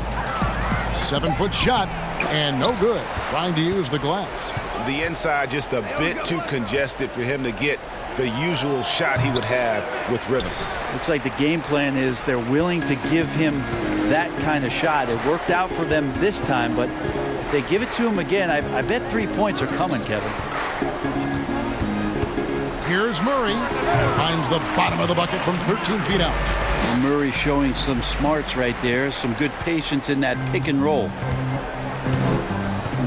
Speaker 4: 7-foot shot, and no good. Trying to use the glass.
Speaker 6: The inside just a bit too congested for him to get the usual shot he would have with rhythm.
Speaker 5: Looks like the game plan is they're willing to give him that kind of shot. It worked out for them this time, but if they give it to him again, I bet 3 points are coming, Kevin.
Speaker 4: Here's Murray. Finds the bottom of the bucket from 13 feet out.
Speaker 5: And Murray showing some smarts right there, some good patience in that pick and roll.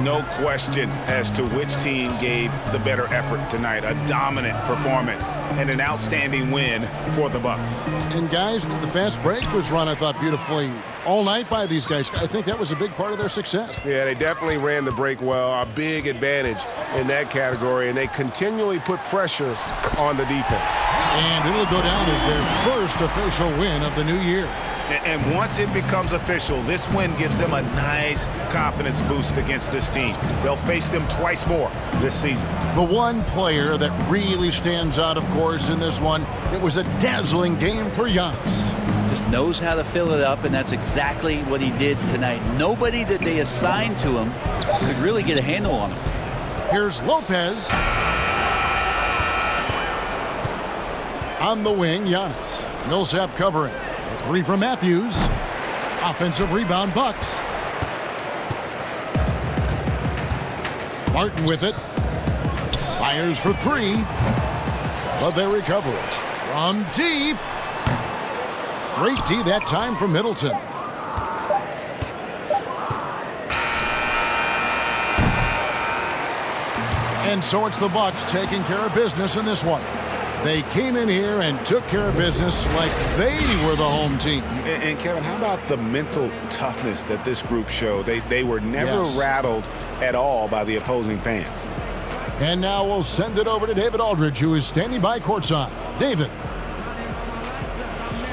Speaker 6: No question as to which team gave the better effort tonight. A dominant performance and an outstanding win for the Bucks.
Speaker 4: And guys, the fast break was run, I thought, beautifully all night by these guys. I think that was a big part of their success.
Speaker 10: Yeah, they definitely ran the break well. A big advantage in that category, and they continually put pressure on the defense.
Speaker 4: And it'll go down as their first official win of the new year.
Speaker 6: And once it becomes official, this win gives them a nice confidence boost against this team. They'll face them twice more this season.
Speaker 4: The one player that really stands out, of course, in this one, it was a dazzling game for Giannis.
Speaker 5: Just knows how to fill it up, and that's exactly what he did tonight. Nobody that they assigned to him could really get a handle on him.
Speaker 4: Here's Lopez. On the wing, Giannis. Millsap covering. A 3 from Matthews. Offensive rebound, Bucks. Martin with it. Fires for 3. But they recover it. From deep. Great D that time from Middleton. And so it's the Bucks taking care of business in this one. They came in here and took care of business like they were the home team.
Speaker 6: And Kevin, how about the mental toughness that this group showed? They were never rattled at all by the opposing fans.
Speaker 4: And now we'll send it over to David Aldridge, who is standing by courtside. David.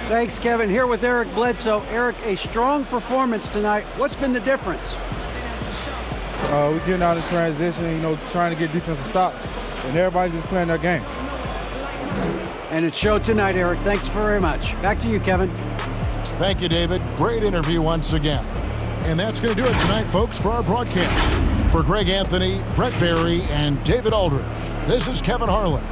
Speaker 7: Thanks, Kevin. Here with Eric Bledsoe. Eric, a strong performance tonight. What's been the difference?
Speaker 11: We're getting out of transition, trying to get defensive stops, and everybody's just playing their game.
Speaker 7: And it showed tonight, Eric. Thanks very much. Back to you, Kevin.
Speaker 4: Thank you, David. Great interview once again. And that's going to do it tonight, folks, for our broadcast. For Greg Anthony, Brett Barry, and David Aldridge, this is Kevin Harlan.